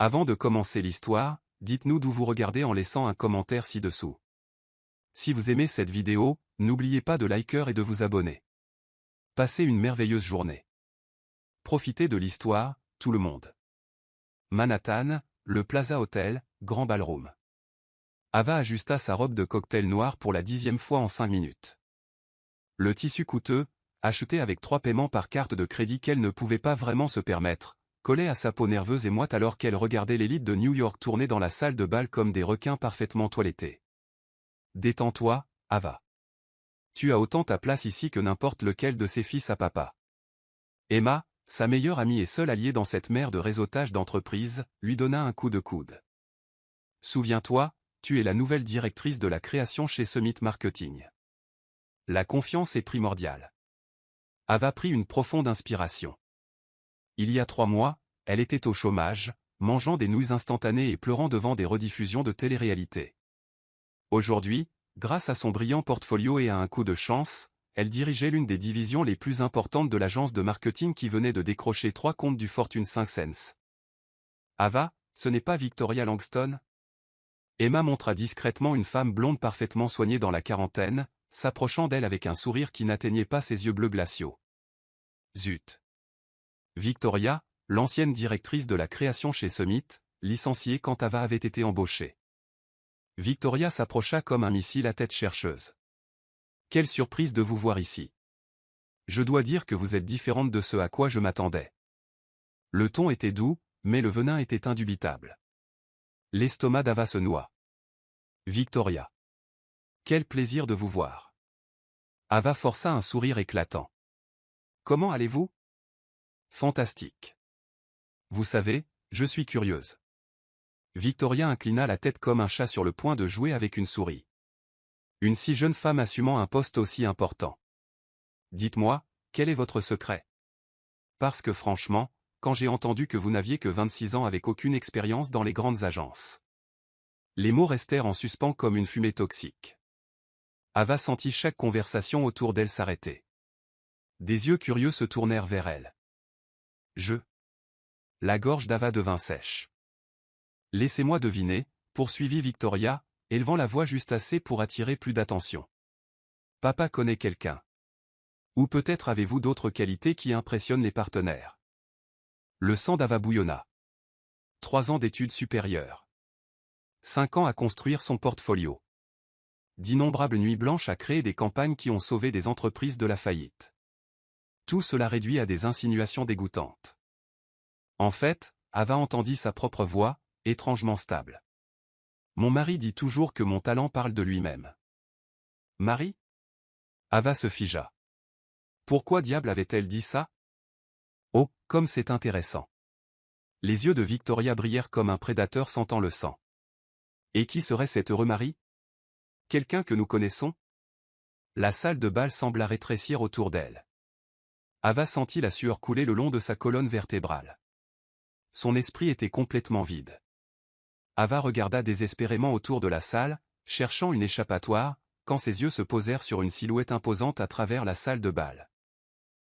Avant de commencer l'histoire, dites-nous d'où vous regardez en laissant un commentaire ci-dessous. Si vous aimez cette vidéo, n'oubliez pas de liker et de vous abonner. Passez une merveilleuse journée. Profitez de l'histoire, tout le monde. Manhattan, le Plaza Hotel, Grand Ballroom. Ava ajusta sa robe de cocktail noir pour la 10e fois en 5 minutes. Le tissu coûteux, acheté avec 3 paiements par carte de crédit qu'elle ne pouvait pas vraiment se permettre, collait à sa peau nerveuse et moite alors qu'elle regardait l'élite de New York tourner dans la salle de bal comme des requins parfaitement toilettés. Détends-toi, Ava. Tu as autant ta place ici que n'importe lequel de ses fils à papa. Emma, sa meilleure amie et seule alliée dans cette mer de réseautage d'entreprise, lui donna un coup de coude. Souviens-toi, tu es la nouvelle directrice de la création chez Summit Marketing. La confiance est primordiale. Ava prit une profonde inspiration. Il y a 3 mois, elle était au chômage, mangeant des nouilles instantanées et pleurant devant des rediffusions de télé-réalité. Aujourd'hui, grâce à son brillant portfolio et à un coup de chance, elle dirigeait l'une des divisions les plus importantes de l'agence de marketing qui venait de décrocher 3 comptes du Fortune 500. Ava, ce n'est pas Victoria Langston? Emma montra discrètement une femme blonde parfaitement soignée dans la quarantaine, s'approchant d'elle avec un sourire qui n'atteignait pas ses yeux bleus glaciaux. Zut! Victoria, l'ancienne directrice de la création chez Summit, licenciée quand Ava avait été embauchée. Victoria s'approcha comme un missile à tête chercheuse. Quelle surprise de vous voir ici. Je dois dire que vous êtes différente de ce à quoi je m'attendais. Le ton était doux, mais le venin était indubitable. L'estomac d'Ava se noua. Victoria. Quel plaisir de vous voir. Ava força un sourire éclatant. Comment allez-vous? Fantastique. Vous savez, je suis curieuse. Victoria inclina la tête comme un chat sur le point de jouer avec une souris. Une si jeune femme assumant un poste aussi important. Dites-moi, quel est votre secret? Parce que franchement, quand j'ai entendu que vous n'aviez que 26 ans avec aucune expérience dans les grandes agences. Les mots restèrent en suspens comme une fumée toxique. Ava sentit chaque conversation autour d'elle s'arrêter. Des yeux curieux se tournèrent vers elle. La gorge d'Ava devint sèche. Laissez-moi deviner, poursuivit Victoria, élevant la voix juste assez pour attirer plus d'attention. Papa connaît quelqu'un. Ou peut-être avez-vous d'autres qualités qui impressionnent les partenaires. Le sang d'Ava bouillonna. 3 ans d'études supérieures. 5 ans à construire son portfolio. D'innombrables nuits blanches à créer des campagnes qui ont sauvé des entreprises de la faillite. Tout cela réduit à des insinuations dégoûtantes. En fait, Ava entendit sa propre voix, étrangement stable. Mon mari dit toujours que mon talent parle de lui-même. Mari? Ava se figea. Pourquoi diable avait-elle dit ça? Oh, comme c'est intéressant. Les yeux de Victoria brillèrent comme un prédateur sentant le sang. Et qui serait cet heureux mari? Quelqu'un que nous connaissons? La salle de bal sembla rétrécir autour d'elle. Ava sentit la sueur couler le long de sa colonne vertébrale. Son esprit était complètement vide. Ava regarda désespérément autour de la salle, cherchant une échappatoire, quand ses yeux se posèrent sur une silhouette imposante à travers la salle de bal.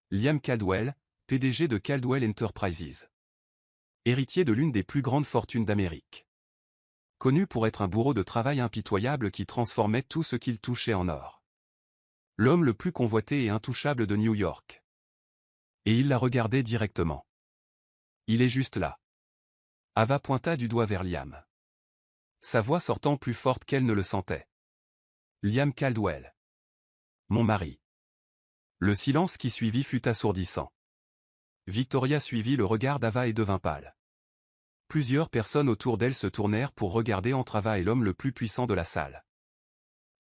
Liam Caldwell, PDG de Caldwell Enterprises. Héritier de l'une des plus grandes fortunes d'Amérique. Connu pour être un bourreau de travail impitoyable qui transformait tout ce qu'il touchait en or. L'homme le plus convoité et intouchable de New York. Et il la regardait directement. Il est juste là. Ava pointa du doigt vers Liam. Sa voix sortant plus forte qu'elle ne le sentait. Liam Caldwell. Mon mari. Le silence qui suivit fut assourdissant. Victoria suivit le regard d'Ava et devint pâle. Plusieurs personnes autour d'elle se tournèrent pour regarder entre Ava et l'homme le plus puissant de la salle.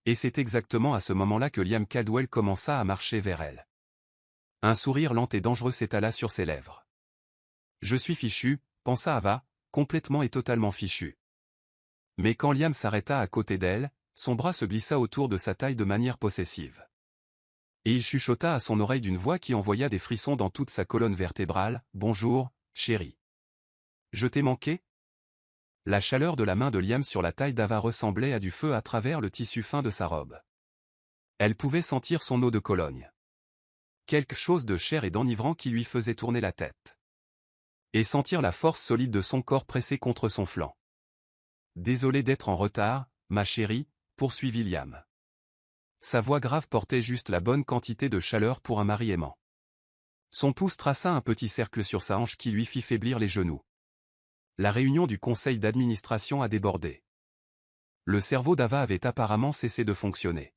Et c'est exactement à ce moment-là que Liam Caldwell commença à marcher vers elle. Un sourire lent et dangereux s'étala sur ses lèvres. Je suis fichu, pensa Ava, complètement et totalement fichu. Mais quand Liam s'arrêta à côté d'elle, son bras se glissa autour de sa taille de manière possessive. Et il chuchota à son oreille d'une voix qui envoya des frissons dans toute sa colonne vertébrale, « Bonjour, chérie. Je t'ai manqué ?» La chaleur de la main de Liam sur la taille d'Ava ressemblait à du feu à travers le tissu fin de sa robe. Elle pouvait sentir son eau de Cologne. Quelque chose de cher et d'enivrant qui lui faisait tourner la tête. Et sentir la force solide de son corps pressé contre son flanc. Désolé d'être en retard, ma chérie, poursuivit Liam. Sa voix grave portait juste la bonne quantité de chaleur pour un mari aimant. Son pouce traça un petit cercle sur sa hanche qui lui fit faiblir les genoux. La réunion du conseil d'administration a débordé. Le cerveau d'Ava avait apparemment cessé de fonctionner.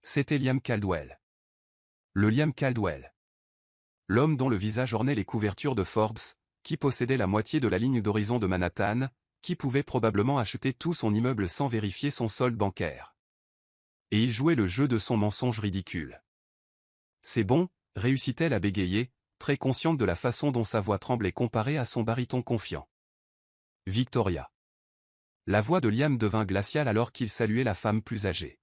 C'était Liam Caldwell. Le Liam Caldwell. L'homme dont le visage ornait les couvertures de Forbes, qui possédait la moitié de la ligne d'horizon de Manhattan, qui pouvait probablement acheter tout son immeuble sans vérifier son solde bancaire. Et il jouait le jeu de son mensonge ridicule. C'est bon, réussit-elle à bégayer, très consciente de la façon dont sa voix tremblait comparée à son baryton confiant. Victoria. La voix de Liam devint glaciale alors qu'il saluait la femme plus âgée.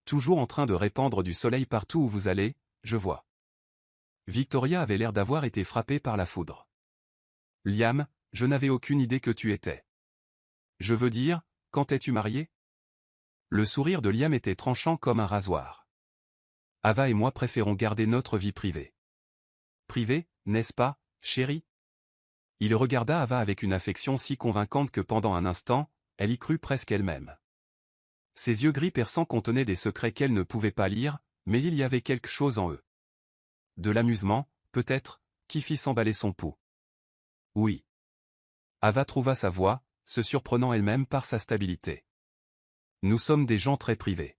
Toujours en train de répandre du soleil partout où vous allez, je vois. Victoria avait l'air d'avoir été frappée par la foudre. Liam, je n'avais aucune idée que tu étais. Je veux dire, quand es-tu marié? Le sourire de Liam était tranchant comme un rasoir. Ava et moi préférons garder notre vie privée. Privée, n'est-ce pas, chérie? Il regarda Ava avec une affection si convaincante que pendant un instant, elle y crut presque elle-même. Ses yeux gris perçants contenaient des secrets qu'elle ne pouvait pas lire, mais il y avait quelque chose en eux. De l'amusement, peut-être, qui fit s'emballer son pouls. Oui. Ava trouva sa voix, se surprenant elle-même par sa stabilité. Nous sommes des gens très privés.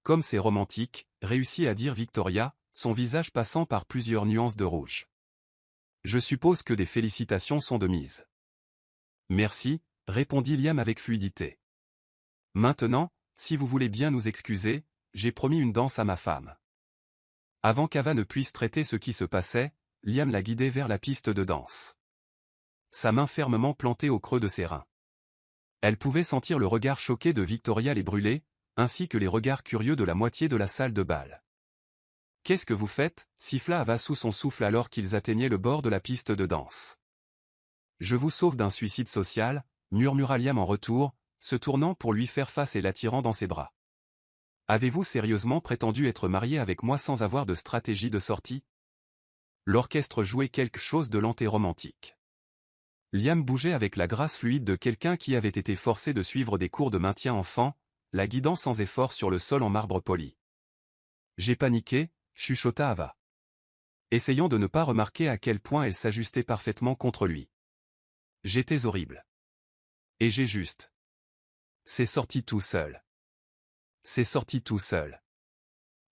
Comme c'est romantique, réussit à dire Victoria, son visage passant par plusieurs nuances de rouge. Je suppose que des félicitations sont de mise. Merci, répondit Liam avec fluidité. Maintenant, si vous voulez bien nous excuser, j'ai promis une danse à ma femme. Avant qu'Ava ne puisse traiter ce qui se passait, Liam la guidait vers la piste de danse. Sa main fermement plantée au creux de ses reins. Elle pouvait sentir le regard choqué de Victoria les brûler, ainsi que les regards curieux de la moitié de la salle de bal. « Qu'est-ce que vous faites » siffla Ava sous son souffle alors qu'ils atteignaient le bord de la piste de danse. « Je vous sauve d'un suicide social » murmura Liam en retour, se tournant pour lui faire face et l'attirant dans ses bras. « Avez-vous sérieusement prétendu être marié avec moi sans avoir de stratégie de sortie » L'orchestre jouait quelque chose de lent et romantique. Liam bougeait avec la grâce fluide de quelqu'un qui avait été forcé de suivre des cours de maintien enfant, la guidant sans effort sur le sol en marbre poli. « J'ai paniqué » chuchota Ava. Essayant de ne pas remarquer à quel point elle s'ajustait parfaitement contre lui. « J'étais horrible. Et j'ai juste. C'est sorti tout seul. C'est sorti tout seul. »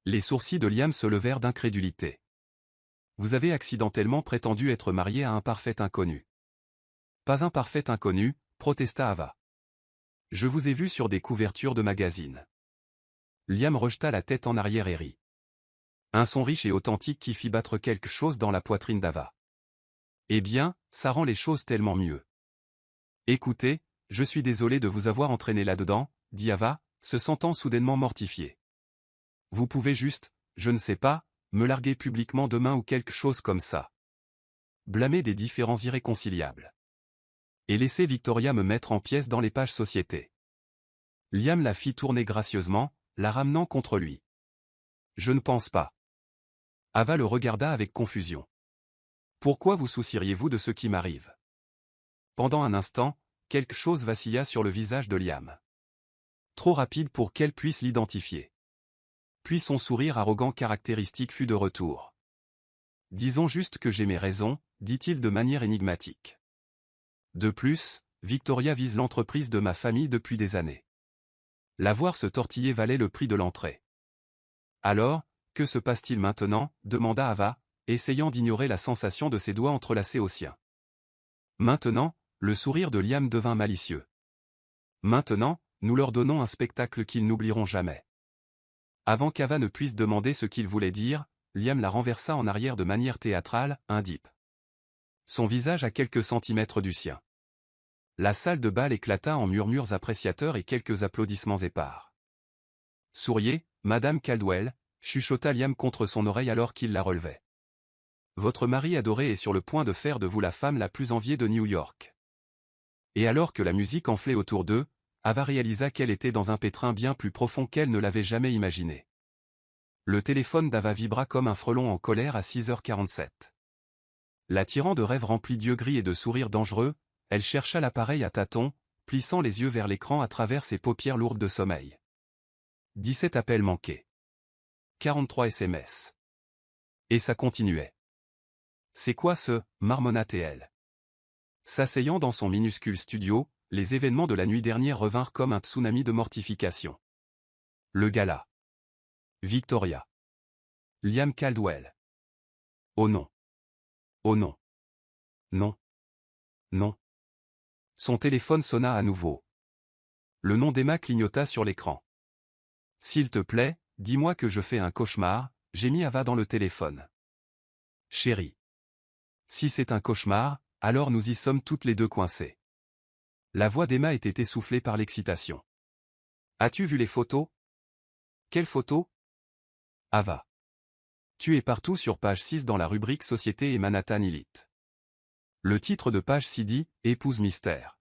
Les sourcils de Liam se levèrent d'incrédulité. « Vous avez accidentellement prétendu être marié à un parfait inconnu. » « Pas un parfait inconnu, » protesta Ava. « Je vous ai vu sur des couvertures de magazines. » Liam rejeta la tête en arrière et rit. Un son riche et authentique qui fit battre quelque chose dans la poitrine d'Ava. « Eh bien, ça rend les choses tellement mieux. »« Écoutez, je suis désolé de vous avoir entraîné là-dedans, » dit Ava, se sentant soudainement mortifiée. « Vous pouvez juste, je ne sais pas, me larguer publiquement demain ou quelque chose comme ça. Blâmer des différends irréconciliables. Et laisser Victoria me mettre en pièces dans les pages société. » Liam la fit tourner gracieusement, la ramenant contre lui. « Je ne pense pas. » Ava le regarda avec confusion. « Pourquoi vous soucieriez-vous de ce qui m'arrive ?» Pendant un instant, quelque chose vacilla sur le visage de Liam. Trop rapide pour qu'elle puisse l'identifier. Puis son sourire arrogant caractéristique fut de retour. « Disons juste que j'ai mes raisons, » dit-il de manière énigmatique. De plus, Victoria vise l'entreprise de ma famille depuis des années. La voir se tortiller valait le prix de l'entrée. Alors, que se passe-t-il maintenant demanda Ava, essayant d'ignorer la sensation de ses doigts entrelacés aux siens. Maintenant, le sourire de Liam devint malicieux. Maintenant, nous leur donnons un spectacle qu'ils n'oublieront jamais. Avant qu'Ava ne puisse demander ce qu'il voulait dire, Liam la renversa en arrière de manière théâtrale, un dip. Son visage à quelques centimètres du sien. La salle de bal éclata en murmures appréciateurs et quelques applaudissements épars. « Souriez, Madame Caldwell » chuchota Liam contre son oreille alors qu'il la relevait. « Votre mari adoré est sur le point de faire de vous la femme la plus enviée de New York. » Et alors que la musique enflait autour d'eux, Ava réalisa qu'elle était dans un pétrin bien plus profond qu'elle ne l'avait jamais imaginé. Le téléphone d'Ava vibra comme un frelon en colère à 6h47. L'attirant de rêves remplis d'yeux gris et de sourires dangereux, elle chercha l'appareil à tâtons, plissant les yeux vers l'écran à travers ses paupières lourdes de sommeil. 17 appels manqués. 43 SMS. Et ça continuait. C'est quoi ce, marmonna-t-elle. S'asseyant dans son minuscule studio, les événements de la nuit dernière revinrent comme un tsunami de mortification. Le gala. Victoria. Liam Caldwell. Oh non. Oh non. Non. Non. Son téléphone sonna à nouveau. Le nom d'Emma clignota sur l'écran. S'il te plaît, dis-moi que je fais un cauchemar, gémit Ava dans le téléphone. Chérie. Si c'est un cauchemar, alors nous y sommes toutes les deux coincées. La voix d'Emma était essoufflée par l'excitation. As-tu vu les photos? Quelles photos? Ava. Tu es partout sur page 6 dans la rubrique Société et Manhattan Elite. Le titre de page 6 dit « Épouse mystère ».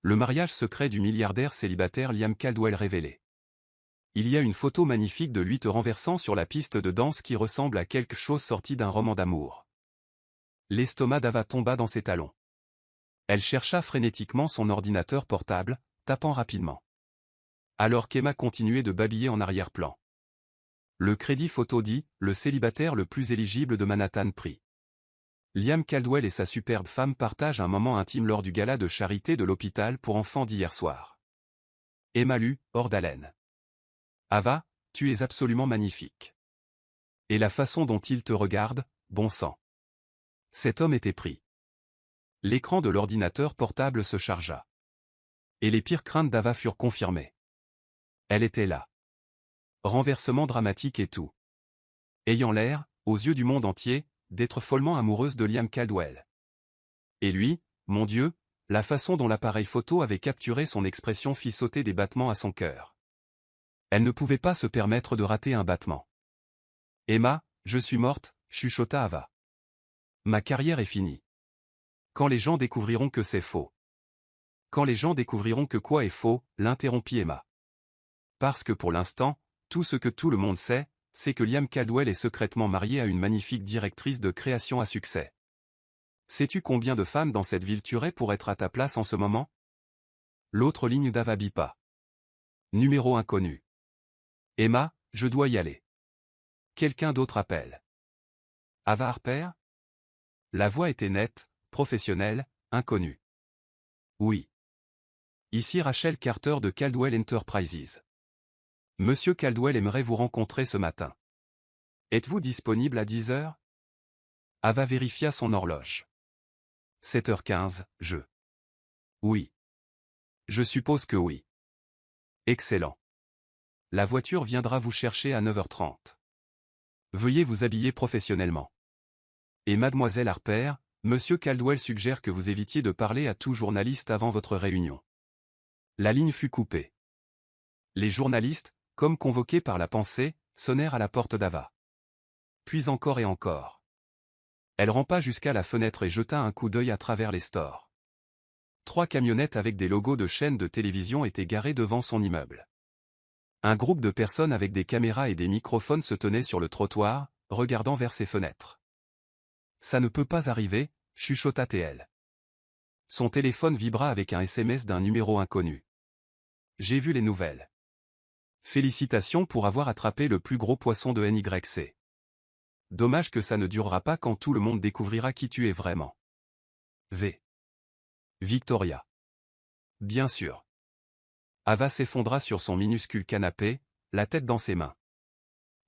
Le mariage secret du milliardaire célibataire Liam Caldwell révélé. Il y a une photo magnifique de lui te renversant sur la piste de danse qui ressemble à quelque chose sorti d'un roman d'amour. L'estomac d'Ava tomba dans ses talons. Elle chercha frénétiquement son ordinateur portable, tapant rapidement. Alors qu'Emma continuait de babiller en arrière-plan. Le crédit photo dit « Le célibataire le plus éligible de Manhattan pris ». Liam Caldwell et sa superbe femme partagent un moment intime lors du gala de charité de l'hôpital pour enfants d'hier soir. Emma lut, hors d'haleine. Ava, tu es absolument magnifique. Et la façon dont il te regarde, bon sang. Cet homme était pris. L'écran de l'ordinateur portable se chargea. Et les pires craintes d'Ava furent confirmées. Elle était là. Renversement dramatique et tout. Ayant l'air, aux yeux du monde entier, d'être follement amoureuse de Liam Caldwell. Et lui, mon Dieu, la façon dont l'appareil photo avait capturé son expression fit sauter des battements à son cœur. Elle ne pouvait pas se permettre de rater un battement. Emma, je suis morte, chuchota Ava. Ma carrière est finie. Quand les gens découvriront que c'est faux. Quand les gens découvriront que quoi est faux, l'interrompit Emma. Parce que pour l'instant, tout ce que tout le monde sait, c'est que Liam Caldwell est secrètement marié à une magnifique directrice de création à succès. Sais-tu combien de femmes dans cette ville tueraient pour être à ta place en ce moment? L'autre ligne d'Ava bipa. Numéro inconnu. Emma, je dois y aller. Quelqu'un d'autre appelle. Ava Harper? La voix était nette, professionnelle, inconnue. Oui. Ici Rachel Carter de Caldwell Enterprises. Monsieur Caldwell aimerait vous rencontrer ce matin. Êtes-vous disponible à 10 heures? Ava vérifia son horloge. 7h15, Oui. Je suppose que oui. Excellent. La voiture viendra vous chercher à 9h30. Veuillez vous habiller professionnellement. Et mademoiselle Harper, monsieur Caldwell suggère que vous évitiez de parler à tout journaliste avant votre réunion. La ligne fut coupée. Les journalistes, comme convoqués par la pensée, sonnèrent à la porte d'Ava. Puis encore et encore. Elle rampa jusqu'à la fenêtre et jeta un coup d'œil à travers les stores. 3 camionnettes avec des logos de chaînes de télévision étaient garées devant son immeuble. Un groupe de personnes avec des caméras et des microphones se tenaient sur le trottoir, regardant vers ses fenêtres. Ça ne peut pas arriver, chuchota-t-elle. Son téléphone vibra avec un SMS d'un numéro inconnu. J'ai vu les nouvelles. Félicitations pour avoir attrapé le plus gros poisson de NYC. Dommage que ça ne durera pas quand tout le monde découvrira qui tu es vraiment. V. Victoria. Bien sûr. Ava s'effondra sur son minuscule canapé, la tête dans ses mains.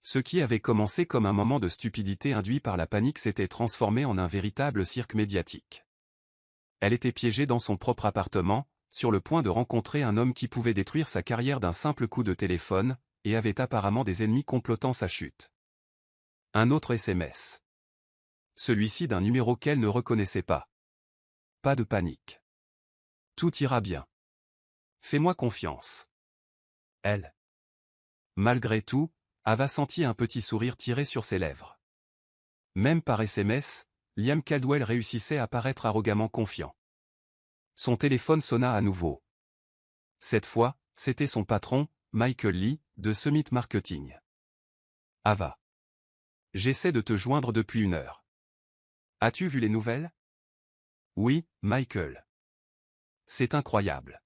Ce qui avait commencé comme un moment de stupidité induit par la panique s'était transformé en un véritable cirque médiatique. Elle était piégée dans son propre appartement, sur le point de rencontrer un homme qui pouvait détruire sa carrière d'un simple coup de téléphone, et avait apparemment des ennemis complotant sa chute. Un autre SMS. Celui-ci d'un numéro qu'elle ne reconnaissait pas. Pas de panique. Tout ira bien. Fais-moi confiance. Elle. Malgré tout, Ava sentit un petit sourire tirer sur ses lèvres. Même par SMS, Liam Caldwell réussissait à paraître arrogamment confiant. Son téléphone sonna à nouveau. Cette fois, c'était son patron, Michael Lee, de Summit Marketing. Ava. J'essaie de te joindre depuis 1 heure. As-tu vu les nouvelles? Oui, Michael. C'est incroyable.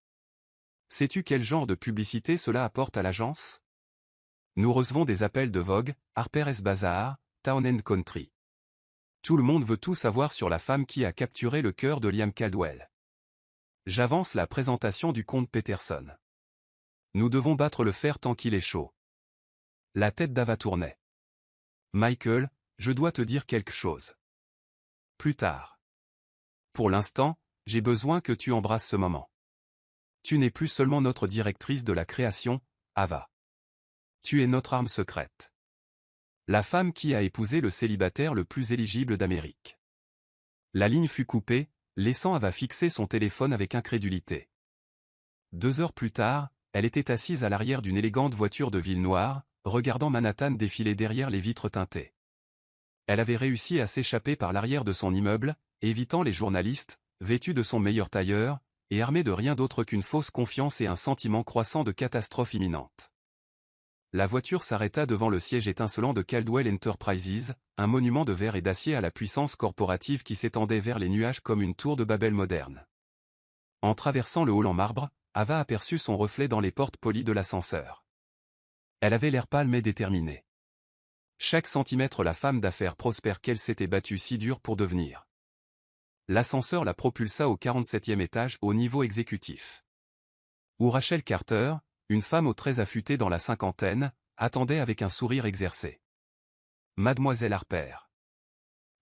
Sais-tu quel genre de publicité cela apporte à l'agence? Nous recevons des appels de Vogue, Harper's Bazaar, Town & Country. Tout le monde veut tout savoir sur la femme qui a capturé le cœur de Liam Caldwell. J'avance la présentation du comte Peterson. Nous devons battre le fer tant qu'il est chaud. La tête d'Ava tournait. Michael, je dois te dire quelque chose. Plus tard. Pour l'instant, j'ai besoin que tu embrasses ce moment. Tu n'es plus seulement notre directrice de la création, Ava. Tu es notre arme secrète. La femme qui a épousé le célibataire le plus éligible d'Amérique. La ligne fut coupée, laissant Ava fixer son téléphone avec incrédulité. 2 heures plus tard, elle était assise à l'arrière d'une élégante voiture de ville noire, regardant Manhattan défiler derrière les vitres teintées. Elle avait réussi à s'échapper par l'arrière de son immeuble, évitant les journalistes, vêtue de son meilleur tailleur, et armée de rien d'autre qu'une fausse confiance et un sentiment croissant de catastrophe imminente. La voiture s'arrêta devant le siège étincelant de Caldwell Enterprises, un monument de verre et d'acier à la puissance corporative qui s'étendait vers les nuages comme une tour de Babel moderne. En traversant le hall en marbre, Ava aperçut son reflet dans les portes polies de l'ascenseur. Elle avait l'air pâle mais déterminée. Chaque centimètre la femme d'affaires prospère qu'elle s'était battue si dur pour devenir. L'ascenseur la propulsa au 47e étage au niveau exécutif. Où Rachel Carter, une femme aux traits affûtés dans la cinquantaine, attendait avec un sourire exercé. Mademoiselle Harper.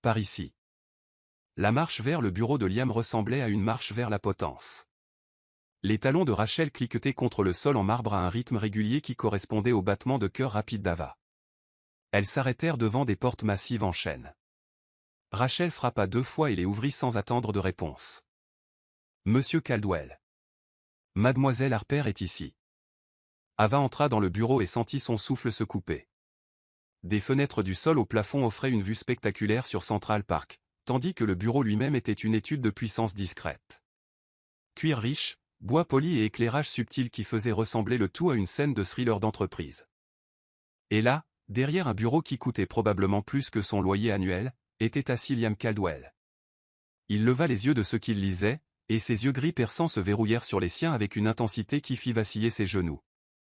Par ici. La marche vers le bureau de Liam ressemblait à une marche vers la potence. Les talons de Rachel cliquetaient contre le sol en marbre à un rythme régulier qui correspondait au battement de cœur rapide d'Ava. Elles s'arrêtèrent devant des portes massives en chêne. Rachel frappa 2 fois et les ouvrit sans attendre de réponse. Monsieur Caldwell. Mademoiselle Harper est ici. Ava entra dans le bureau et sentit son souffle se couper. Des fenêtres du sol au plafond offraient une vue spectaculaire sur Central Park, tandis que le bureau lui-même était une étude de puissance discrète. Cuir riche, bois poli et éclairage subtil qui faisaient ressembler le tout à une scène de thriller d'entreprise. Et là, derrière un bureau qui coûtait probablement plus que son loyer annuel, était assis Liam Caldwell. Il leva les yeux de ce qu'il lisait, et ses yeux gris perçants se verrouillèrent sur les siens avec une intensité qui fit vaciller ses genoux.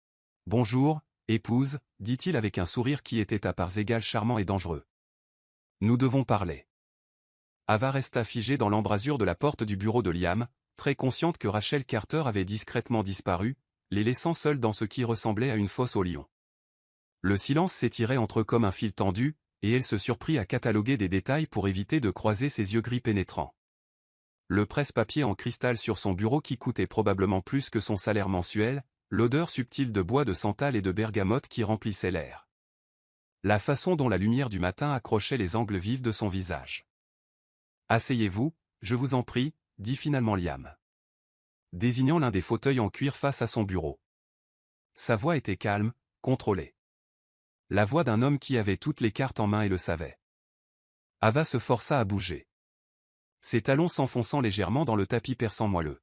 « Bonjour, épouse, dit-il avec un sourire qui était à parts égales charmant et dangereux. Nous devons parler. Ava resta figée dans l'embrasure de la porte du bureau de Liam, très consciente que Rachel Carter avait discrètement disparu, les laissant seuls dans ce qui ressemblait à une fosse aux lions. Le silence s'étirait entre eux comme un fil tendu, et elle se surprit à cataloguer des détails pour éviter de croiser ses yeux gris pénétrants. Le presse-papier en cristal sur son bureau qui coûtait probablement plus que son salaire mensuel, l'odeur subtile de bois de santal et de bergamote qui remplissait l'air. La façon dont la lumière du matin accrochait les angles vifs de son visage. « Asseyez-vous, je vous en prie », dit finalement Liam, désignant l'un des fauteuils en cuir face à son bureau. Sa voix était calme, contrôlée. La voix d'un homme qui avait toutes les cartes en main et le savait. Ava se força à bouger. Ses talons s'enfonçant légèrement dans le tapis perçant moelleux.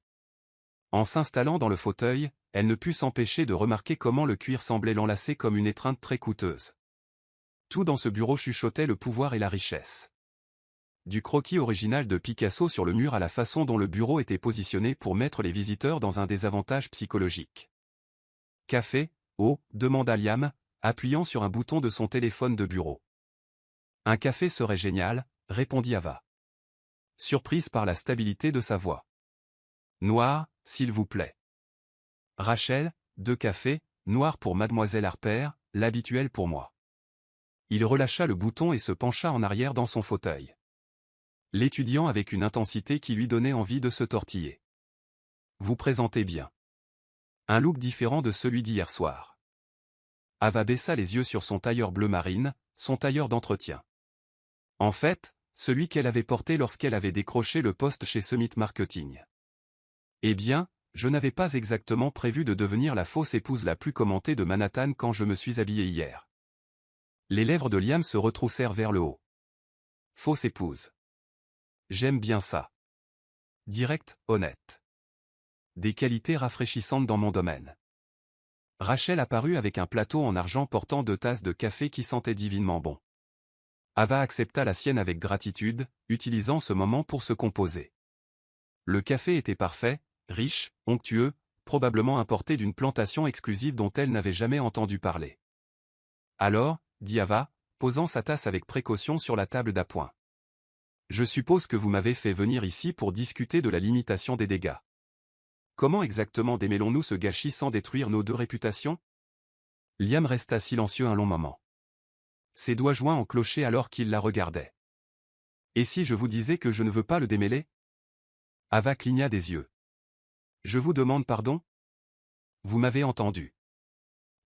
En s'installant dans le fauteuil, elle ne put s'empêcher de remarquer comment le cuir semblait l'enlacer comme une étreinte très coûteuse. Tout dans ce bureau chuchotait le pouvoir et la richesse. Du croquis original de Picasso sur le mur à la façon dont le bureau était positionné pour mettre les visiteurs dans un désavantage psychologique. « Café, oh » demanda Liam, appuyant sur un bouton de son téléphone de bureau. « Un café serait génial », répondit Ava. Surprise par la stabilité de sa voix. « Noir, s'il vous plaît. » Rachel, 2 cafés, noir pour Mademoiselle Harper, l'habituel pour moi. Il relâcha le bouton et se pencha en arrière dans son fauteuil. L'étudiant avec une intensité qui lui donnait envie de se tortiller. Vous présentez bien. Un look différent de celui d'hier soir. Ava baissa les yeux sur son tailleur bleu marine, son tailleur d'entretien. En fait, celui qu'elle avait porté lorsqu'elle avait décroché le poste chez Summit Marketing. Eh bien, je n'avais pas exactement prévu de devenir la fausse épouse la plus commentée de Manhattan quand je me suis habillé hier. Les lèvres de Liam se retroussèrent vers le haut. Fausse épouse. J'aime bien ça. Direct, honnête. Des qualités rafraîchissantes dans mon domaine. Rachel apparut avec un plateau en argent portant 2 tasses de café qui sentaient divinement bon. Ava accepta la sienne avec gratitude, utilisant ce moment pour se composer. Le café était parfait, riche, onctueux, probablement importé d'une plantation exclusive dont elle n'avait jamais entendu parler. Alors, dit Ava, posant sa tasse avec précaution sur la table d'appoint. Je suppose que vous m'avez fait venir ici pour discuter de la limitation des dégâts. Comment exactement démêlons-nous ce gâchis sans détruire nos deux réputations? Liam resta silencieux un long moment. Ses doigts joints en cloché alors qu'il la regardait. Et si je vous disais que je ne veux pas le démêler? Ava cligna des yeux. Je vous demande pardon? Vous m'avez entendu.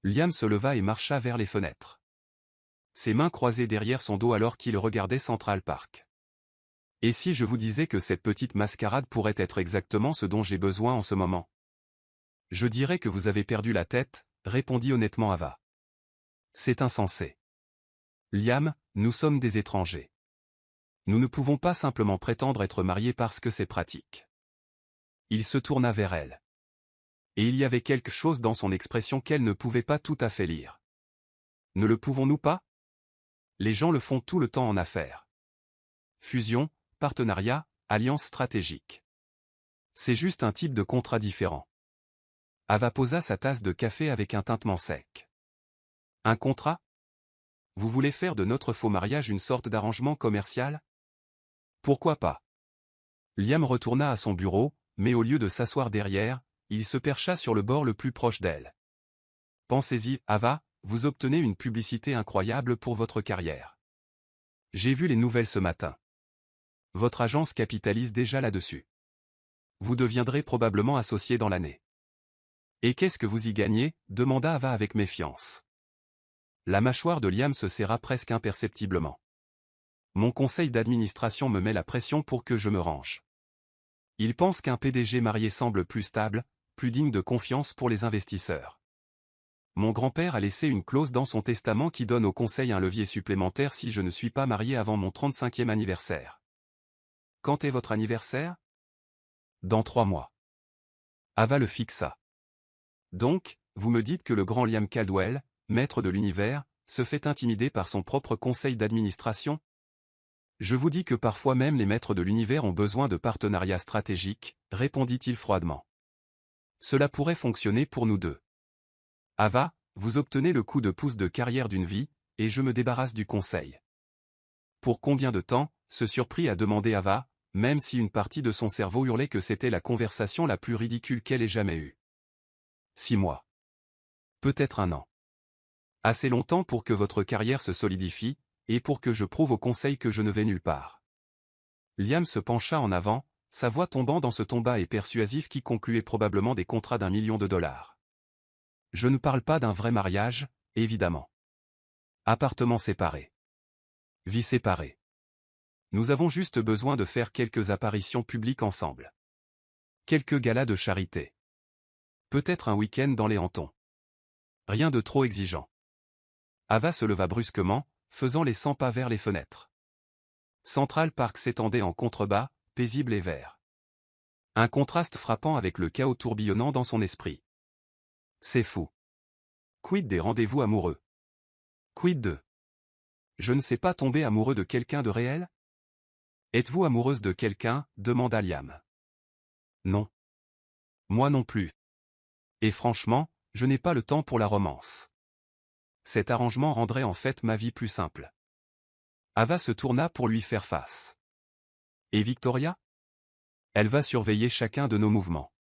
Liam se leva et marcha vers les fenêtres. Ses mains croisées derrière son dos alors qu'il regardait Central Park. Et si je vous disais que cette petite mascarade pourrait être exactement ce dont j'ai besoin en ce moment? Je dirais que vous avez perdu la tête, répondit honnêtement Ava. C'est insensé. Liam, nous sommes des étrangers. Nous ne pouvons pas simplement prétendre être mariés parce que c'est pratique. Il se tourna vers elle. Et il y avait quelque chose dans son expression qu'elle ne pouvait pas tout à fait lire. Ne le pouvons-nous pas? Les gens le font tout le temps en affaires. Fusion, partenariat, alliance stratégique. C'est juste un type de contrat différent. Ava posa sa tasse de café avec un tintement sec. Un contrat? Vous voulez faire de notre faux mariage une sorte d'arrangement commercial? Pourquoi pas? Liam retourna à son bureau, mais au lieu de s'asseoir derrière, il se percha sur le bord le plus proche d'elle. Pensez-y, Ava, vous obtenez une publicité incroyable pour votre carrière. J'ai vu les nouvelles ce matin. Votre agence capitalise déjà là-dessus. Vous deviendrez probablement associé dans l'année. Et qu'est-ce que vous y gagnez? Demanda Ava avec méfiance. La mâchoire de Liam se serra presque imperceptiblement. Mon conseil d'administration me met la pression pour que je me range. Il pense qu'un PDG marié semble plus stable, plus digne de confiance pour les investisseurs. Mon grand-père a laissé une clause dans son testament qui donne au conseil un levier supplémentaire si je ne suis pas marié avant mon 35e anniversaire. Quand est votre anniversaire? Dans 3 mois. Ava le fixa. Donc, vous me dites que le grand Liam Caldwell, maître de l'univers, se fait intimider par son propre conseil d'administration? Je vous dis que parfois même les maîtres de l'univers ont besoin de partenariats stratégiques, répondit-il froidement. Cela pourrait fonctionner pour nous deux. Ava, vous obtenez le coup de pouce de carrière d'une vie, et je me débarrasse du conseil. Pour combien de temps? Se surprit à demander Ava, même si une partie de son cerveau hurlait que c'était la conversation la plus ridicule qu'elle ait jamais eue. 6 mois. Peut-être 1 an. Assez longtemps pour que votre carrière se solidifie, et pour que je prouve au conseil que je ne vais nulle part. Liam se pencha en avant, sa voix tombant dans ce ton bas et persuasif qui concluait probablement des contrats d'1 million de dollars. Je ne parle pas d'un vrai mariage, évidemment. Appartements séparés. Vie séparée. Nous avons juste besoin de faire quelques apparitions publiques ensemble. Quelques galas de charité. Peut-être un week-end dans les Hamptons. Rien de trop exigeant. Ava se leva brusquement, faisant les 100 pas vers les fenêtres. Central Park s'étendait en contrebas, paisible et vert. Un contraste frappant avec le chaos tourbillonnant dans son esprit. C'est fou. Quid des rendez-vous amoureux? Quid de... Je ne sais pas tomber amoureux de quelqu'un de réel? Êtes-vous amoureuse de quelqu'un? Demanda Liam. Non. Moi non plus. Et franchement, je n'ai pas le temps pour la romance. Cet arrangement rendrait en fait ma vie plus simple. Ava se tourna pour lui faire face. Et Victoria? Elle va surveiller chacun de nos mouvements.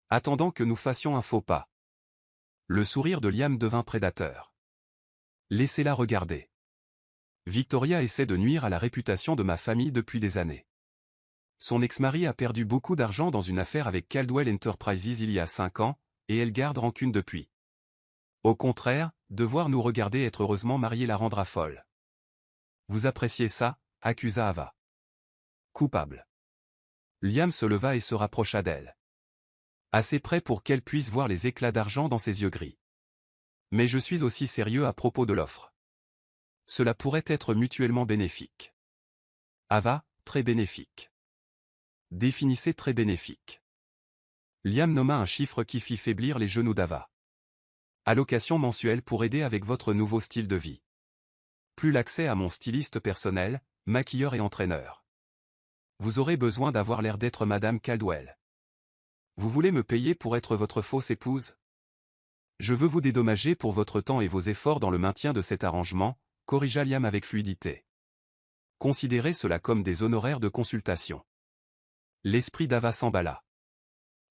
Attendant que nous fassions un faux pas. Le sourire de Liam devint prédateur. Laissez-la regarder. Victoria essaie de nuire à la réputation de ma famille depuis des années. Son ex-mari a perdu beaucoup d'argent dans une affaire avec Caldwell Enterprises il y a 5 ans, et elle garde rancune depuis. Au contraire, devoir nous regarder être heureusement mariés la rendra folle. Vous appréciez ça? Accusa Ava. Coupable. Liam se leva et se rapprocha d'elle. Assez près pour qu'elle puisse voir les éclats d'argent dans ses yeux gris. Mais je suis aussi sérieux à propos de l'offre. Cela pourrait être mutuellement bénéfique. Ava, très bénéfique. Définissez très bénéfique. Liam nomma un chiffre qui fit faiblir les genoux d'Ava. Allocation mensuelle pour aider avec votre nouveau style de vie. plus l'accès à mon styliste personnel, maquilleur et entraîneur. Vous aurez besoin d'avoir l'air d'être Madame Caldwell. Vous voulez me payer pour être votre fausse épouse? Je veux vous dédommager pour votre temps et vos efforts dans le maintien de cet arrangement, corrigea Liam avec fluidité. Considérez cela comme des honoraires de consultation. L'esprit d'Ava s'emballa.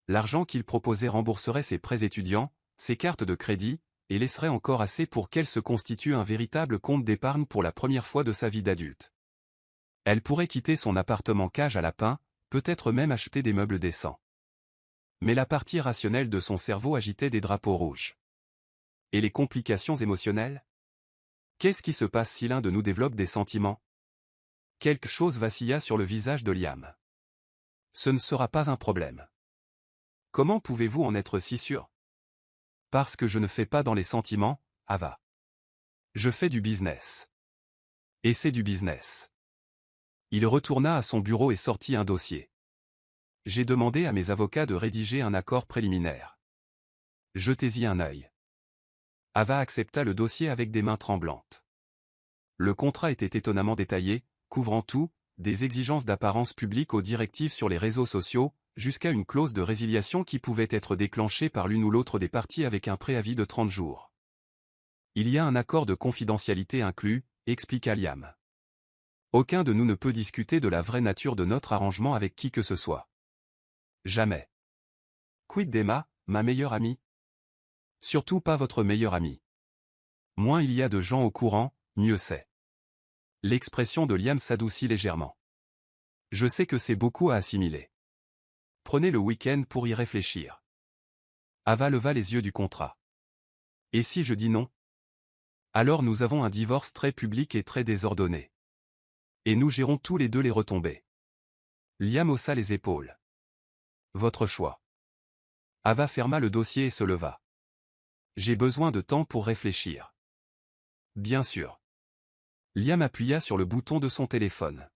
L'argent qu'il proposait rembourserait ses prêts étudiants, ses cartes de crédit, et laisserait encore assez pour qu'elle se constitue un véritable compte d'épargne pour la première fois de sa vie d'adulte. Elle pourrait quitter son appartement cage à lapin, peut-être même acheter des meubles décents. Mais la partie rationnelle de son cerveau agitait des drapeaux rouges. Et les complications émotionnelles? Qu'est-ce qui se passe si l'un de nous développe des sentiments? Quelque chose vacilla sur le visage de Liam. Ce ne sera pas un problème. Comment pouvez-vous en être si sûr? Parce que je ne fais pas dans les sentiments, Ava. Je fais du business. Et c'est du business. Il retourna à son bureau et sortit un dossier. J'ai demandé à mes avocats de rédiger un accord préliminaire. Jetez-y un œil. Ava accepta le dossier avec des mains tremblantes. Le contrat était étonnamment détaillé, couvrant tout, des exigences d'apparence publique aux directives sur les réseaux sociaux, jusqu'à une clause de résiliation qui pouvait être déclenchée par l'une ou l'autre des parties avec un préavis de 30 jours. Il y a un accord de confidentialité inclus, expliqua Liam. Aucun de nous ne peut discuter de la vraie nature de notre arrangement avec qui que ce soit. Jamais. Quid d'Emma, ma meilleure amie? Surtout pas votre meilleure amie. Moins il y a de gens au courant, mieux c'est. L'expression de Liam s'adoucit légèrement. Je sais que c'est beaucoup à assimiler. Prenez le week-end pour y réfléchir. Ava leva les yeux du contrat. Et si je dis non? Alors nous avons un divorce très public et très désordonné. Et nous gérons tous les deux les retombées. Liam haussa les épaules. Votre choix. Ava ferma le dossier et se leva. J'ai besoin de temps pour réfléchir. Bien sûr. Liam appuya sur le bouton de son téléphone.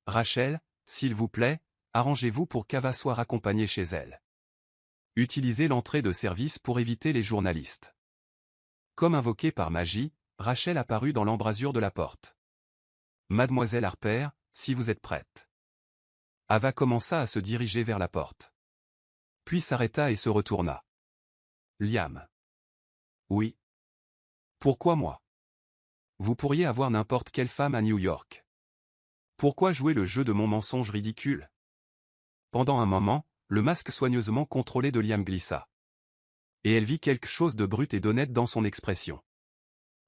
Rachel, s'il vous plaît, arrangez-vous pour qu'Ava soit raccompagnée chez elle. Utilisez l'entrée de service pour éviter les journalistes. Comme invoqué par magie, Rachel apparut dans l'embrasure de la porte. Mademoiselle Harper, si vous êtes prête. Ava commença à se diriger vers la porte. Puis s'arrêta et se retourna. Liam. Oui. Pourquoi moi? Vous pourriez avoir n'importe quelle femme à New York. Pourquoi jouer le jeu de mon mensonge ridicule? Pendant un moment, le masque soigneusement contrôlé de Liam glissa. Et elle vit quelque chose de brut et d'honnête dans son expression.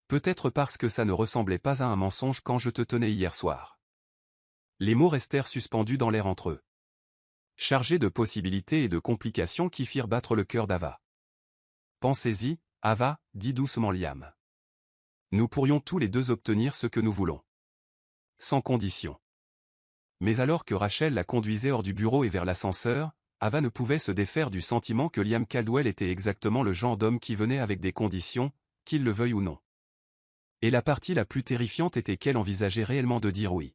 Peut-être parce que ça ne ressemblait pas à un mensonge quand je te tenais hier soir. Les mots restèrent suspendus dans l'air entre eux. Chargés de possibilités et de complications qui firent battre le cœur d'Ava. Pensez-y, Ava, dit doucement Liam. Nous pourrions tous les deux obtenir ce que nous voulons. Sans condition. Mais alors que Rachel la conduisait hors du bureau et vers l'ascenseur, Ava ne pouvait se défaire du sentiment que Liam Caldwell était exactement le genre d'homme qui venait avec des conditions, qu'il le veuille ou non. Et la partie la plus terrifiante était qu'elle envisageait réellement de dire oui.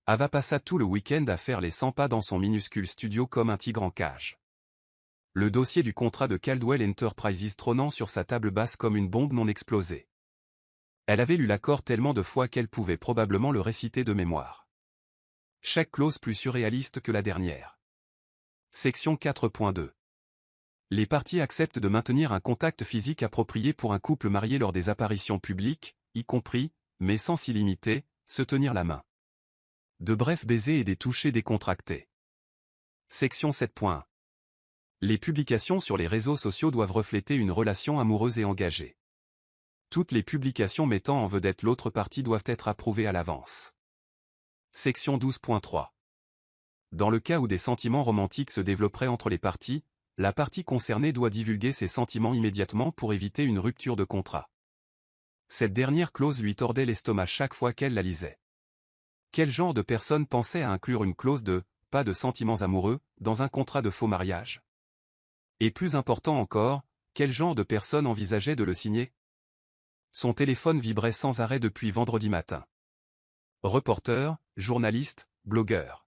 Ava passa tout le week-end à faire les 100 pas dans son minuscule studio comme un tigre en cage. Le dossier du contrat de Caldwell Enterprises trônant sur sa table basse comme une bombe non explosée. Elle avait lu l'accord tellement de fois qu'elle pouvait probablement le réciter de mémoire. Chaque clause plus surréaliste que la dernière. Section 4.2. Les parties acceptent de maintenir un contact physique approprié pour un couple marié lors des apparitions publiques, y compris, mais sans s'y limiter, se tenir la main. De brefs baisers et des touchés décontractés. Section 7.1. Les publications sur les réseaux sociaux doivent refléter une relation amoureuse et engagée. Toutes les publications mettant en vedette l'autre partie doivent être approuvées à l'avance. Section 12.3. Dans le cas où des sentiments romantiques se développeraient entre les parties, la partie concernée doit divulguer ses sentiments immédiatement pour éviter une rupture de contrat. Cette dernière clause lui tordait l'estomac chaque fois qu'elle la lisait. Quel genre de personne pensait à inclure une clause de « pas de sentiments amoureux » dans un contrat de faux mariage? Et plus important encore, quel genre de personne envisageait de le signer? Son téléphone vibrait sans arrêt depuis vendredi matin. Reporter, journaliste, blogueur.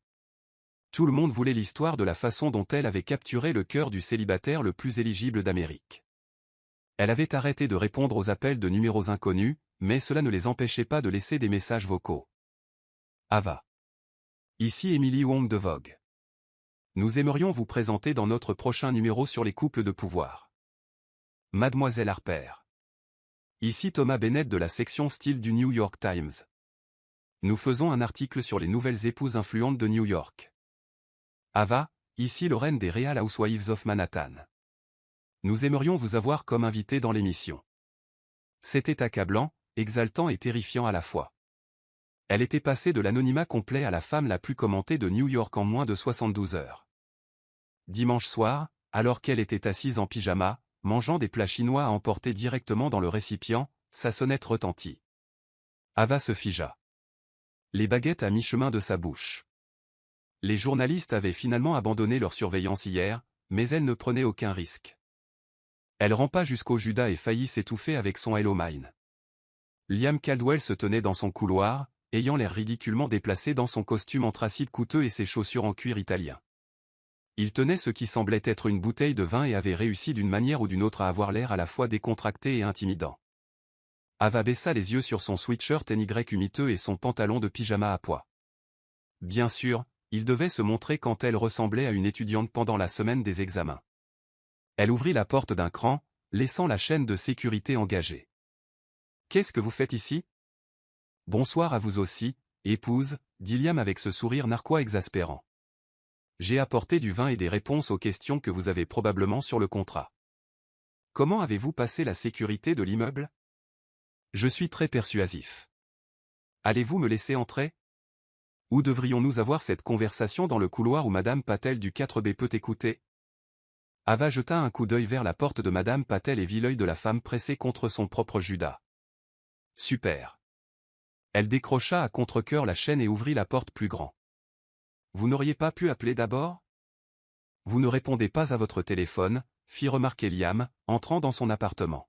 Tout le monde voulait l'histoire de la façon dont elle avait capturé le cœur du célibataire le plus éligible d'Amérique. Elle avait arrêté de répondre aux appels de numéros inconnus, mais cela ne les empêchait pas de laisser des messages vocaux. Ava. Ici Emily Wong de Vogue. Nous aimerions vous présenter dans notre prochain numéro sur les couples de pouvoir. Mademoiselle Harper. Ici Thomas Bennett de la section style du New York Times. Nous faisons un article sur les nouvelles épouses influentes de New York. Ava, ici Lorraine des Real Housewives of Manhattan. Nous aimerions vous avoir comme invité dans l'émission. C'était accablant, exaltant et terrifiant à la fois. Elle était passée de l'anonymat complet à la femme la plus commentée de New York en moins de 72 heures. Dimanche soir, alors qu'elle était assise en pyjama, mangeant des plats chinois à emporter directement dans le récipient, sa sonnette retentit. Ava se figea. Les baguettes à mi-chemin de sa bouche. Les journalistes avaient finalement abandonné leur surveillance hier, mais elle ne prenait aucun risque. Elle rampa jusqu'au Judas et faillit s'étouffer avec son Hello Mine. Liam Caldwell se tenait dans son couloir, ayant l'air ridiculement déplacé dans son costume anthracite coûteux et ses chaussures en cuir italien. Il tenait ce qui semblait être une bouteille de vin et avait réussi d'une manière ou d'une autre à avoir l'air à la fois décontracté et intimidant. Ava baissa les yeux sur son sweatshirt NY humiteux et son pantalon de pyjama à pois. Bien sûr, il devait se montrer quand elle ressemblait à une étudiante pendant la semaine des examens. Elle ouvrit la porte d'un cran, laissant la chaîne de sécurité engagée. « Qu'est-ce que vous faites ici ?»« Bonsoir à vous aussi, épouse, » dit Liam avec ce sourire narquois exaspérant. « J'ai apporté du vin et des réponses aux questions que vous avez probablement sur le contrat. Comment avez-vous passé la sécurité de l'immeuble ? Je suis très persuasif. Allez-vous me laisser entrer ? Ou devrions-nous avoir cette conversation dans le couloir où Madame Patel du 4B peut écouter ? » Ava jeta un coup d'œil vers la porte de Madame Patel et vit l'œil de la femme pressé contre son propre Judas. Super. Elle décrocha à contre-cœur la chaîne et ouvrit la porte plus grand. Vous n'auriez pas pu appeler d'abord ? Vous ne répondez pas à votre téléphone, fit remarquer Liam, entrant dans son appartement.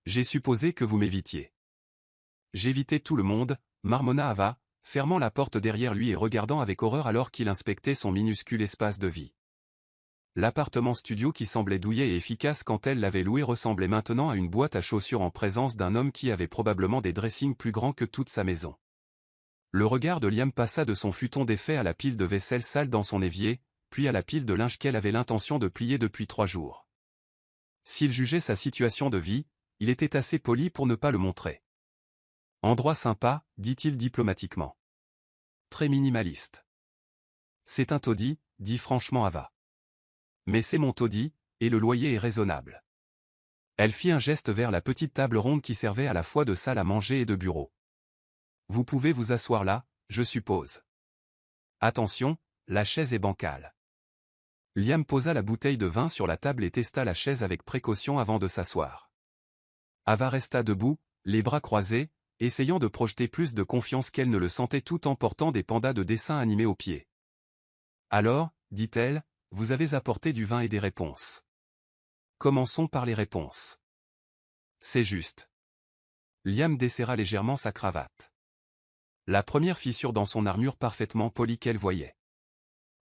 J'ai supposé que vous m'évitiez. J'évitais tout le monde, marmonna Ava, fermant la porte derrière lui et regardant avec horreur alors qu'il inspectait son minuscule espace de vie. L'appartement studio qui semblait douillet et efficace quand elle l'avait loué ressemblait maintenant à une boîte à chaussures en présence d'un homme qui avait probablement des dressings plus grands que toute sa maison. Le regard de Liam passa de son futon défait à la pile de vaisselle sale dans son évier, puis à la pile de linge qu'elle avait l'intention de plier depuis 3 jours. S'il jugeait sa situation de vie, il était assez poli pour ne pas le montrer. « Endroit sympa, dit-il diplomatiquement. Très minimaliste. C'est un taudis, dit franchement Ava. Mais c'est mon taudis, et le loyer est raisonnable. Elle fit un geste vers la petite table ronde qui servait à la fois de salle à manger et de bureau. Vous pouvez vous asseoir là, je suppose. Attention, la chaise est bancale. Liam posa la bouteille de vin sur la table et testa la chaise avec précaution avant de s'asseoir. Ava resta debout, les bras croisés, essayant de projeter plus de confiance qu'elle ne le sentait tout en portant des pandas de dessin animé aux pieds. Alors, dit-elle, vous avez apporté du vin et des réponses. Commençons par les réponses. C'est juste. Liam desserra légèrement sa cravate. La première fissure dans son armure parfaitement polie qu'elle voyait.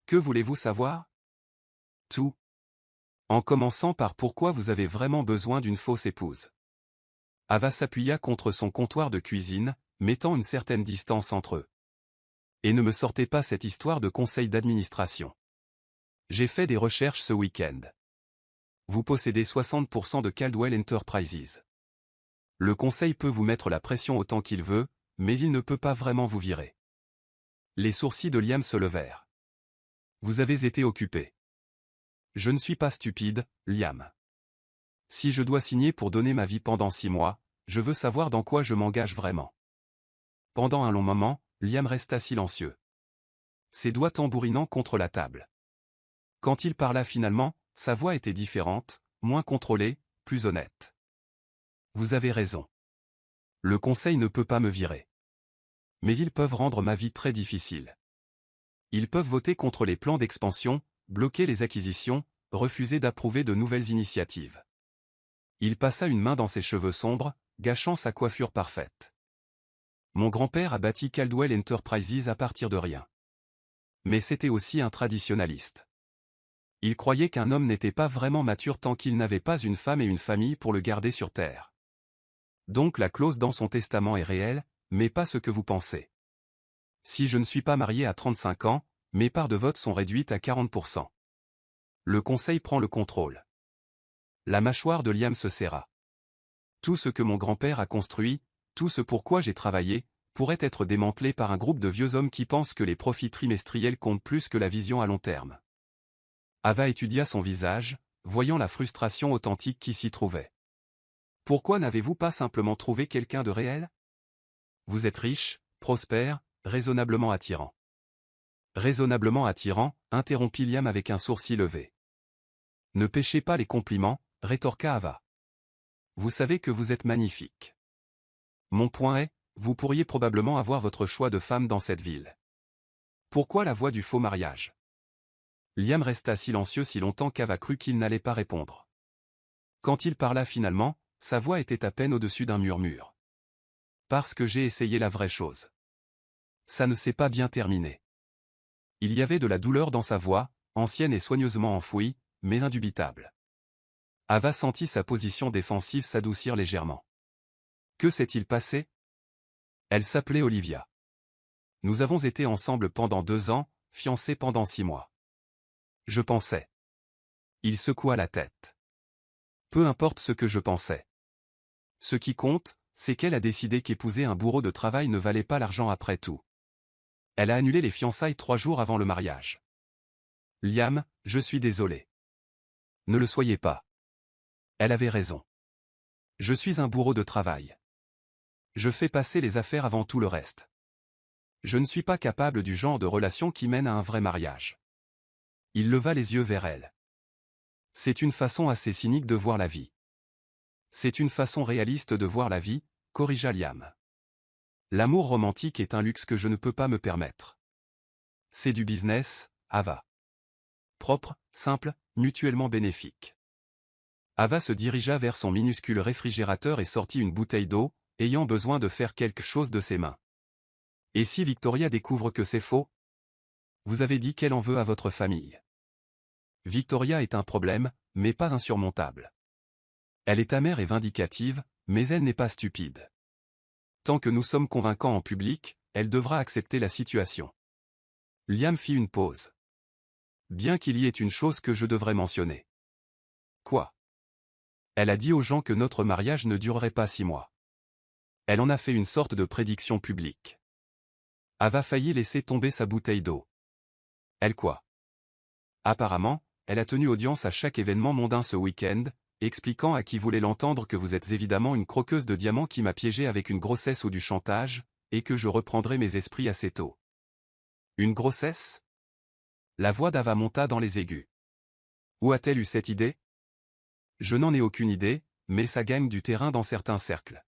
Que voulez-vous savoir ? Tout. En commençant par pourquoi vous avez vraiment besoin d'une fausse épouse. Ava s'appuya contre son comptoir de cuisine, mettant une certaine distance entre eux. Et ne me sortez pas cette histoire de conseil d'administration. J'ai fait des recherches ce week-end. Vous possédez 60% de Caldwell Enterprises. Le conseil peut vous mettre la pression autant qu'il veut, mais il ne peut pas vraiment vous virer. Les sourcils de Liam se levèrent. Vous avez été occupé. Je ne suis pas stupide, Liam. Si je dois signer pour donner ma vie pendant 6 mois, je veux savoir dans quoi je m'engage vraiment. Pendant un long moment, Liam resta silencieux. Ses doigts tambourinant contre la table. Quand il parla finalement, sa voix était différente, moins contrôlée, plus honnête. Vous avez raison. Le conseil ne peut pas me virer. Mais ils peuvent rendre ma vie très difficile. Ils peuvent voter contre les plans d'expansion, bloquer les acquisitions, refuser d'approuver de nouvelles initiatives. Il passa une main dans ses cheveux sombres, gâchant sa coiffure parfaite. Mon grand-père a bâti Caldwell Enterprises à partir de rien. Mais c'était aussi un traditionnaliste. Il croyait qu'un homme n'était pas vraiment mature tant qu'il n'avait pas une femme et une famille pour le garder sur terre. Donc la clause dans son testament est réelle, mais pas ce que vous pensez. Si je ne suis pas marié à 35 ans, mes parts de vote sont réduites à 40%. Le conseil prend le contrôle. La mâchoire de Liam se serra. Tout ce que mon grand-père a construit, tout ce pour quoi j'ai travaillé, pourrait être démantelé par un groupe de vieux hommes qui pensent que les profits trimestriels comptent plus que la vision à long terme. Ava étudia son visage, voyant la frustration authentique qui s'y trouvait. Pourquoi n'avez-vous pas simplement trouvé quelqu'un de réel? Vous êtes riche, prospère, raisonnablement attirant. Raisonnablement attirant, interrompit Liam avec un sourcil levé. Ne pêchez pas les compliments, rétorqua Ava. Vous savez que vous êtes magnifique. Mon point est, vous pourriez probablement avoir votre choix de femme dans cette ville. Pourquoi la voix du faux mariage? Liam resta silencieux si longtemps qu'Ava crut qu'il n'allait pas répondre. Quand il parla finalement, sa voix était à peine au-dessus d'un murmure. Parce que j'ai essayé la vraie chose. Ça ne s'est pas bien terminé. Il y avait de la douleur dans sa voix, ancienne et soigneusement enfouie, mais indubitable. Ava sentit sa position défensive s'adoucir légèrement. Que s'est-il passé? Elle s'appelait Olivia. Nous avons été ensemble pendant 2 ans, fiancés pendant 6 mois. Je pensais. Il secoua la tête. Peu importe ce que je pensais. Ce qui compte, c'est qu'elle a décidé qu'épouser un bourreau de travail ne valait pas l'argent après tout. Elle a annulé les fiançailles 3 jours avant le mariage. Liam, je suis désolé. Ne le soyez pas. Elle avait raison. Je suis un bourreau de travail. Je fais passer les affaires avant tout le reste. Je ne suis pas capable du genre de relation qui mène à un vrai mariage. Il leva les yeux vers elle. C'est une façon assez cynique de voir la vie. C'est une façon réaliste de voir la vie, corrigea Liam. L'amour romantique est un luxe que je ne peux pas me permettre. C'est du business, Ava. Propre, simple, mutuellement bénéfique. Ava se dirigea vers son minuscule réfrigérateur et sortit une bouteille d'eau, ayant besoin de faire quelque chose de ses mains. Et si Victoria découvre que c'est faux? Vous avez dit qu'elle en veut à votre famille. Victoria est un problème, mais pas insurmontable. Elle est amère et vindicative, mais elle n'est pas stupide. Tant que nous sommes convaincants en public, elle devra accepter la situation. Liam fit une pause. Bien qu'il y ait une chose que je devrais mentionner. Quoi? Elle a dit aux gens que notre mariage ne durerait pas 6 mois. Elle en a fait une sorte de prédiction publique. Ava failli laisser tomber sa bouteille d'eau. Elle quoi? Apparemment, elle a tenu audience à chaque événement mondain ce week-end, expliquant à qui voulait l'entendre que vous êtes évidemment une croqueuse de diamants qui m'a piégé avec une grossesse ou du chantage, et que je reprendrai mes esprits assez tôt. Une grossesse? La voix d'Ava monta dans les aigus. Où a-t-elle eu cette idée? Je n'en ai aucune idée, mais ça gagne du terrain dans certains cercles.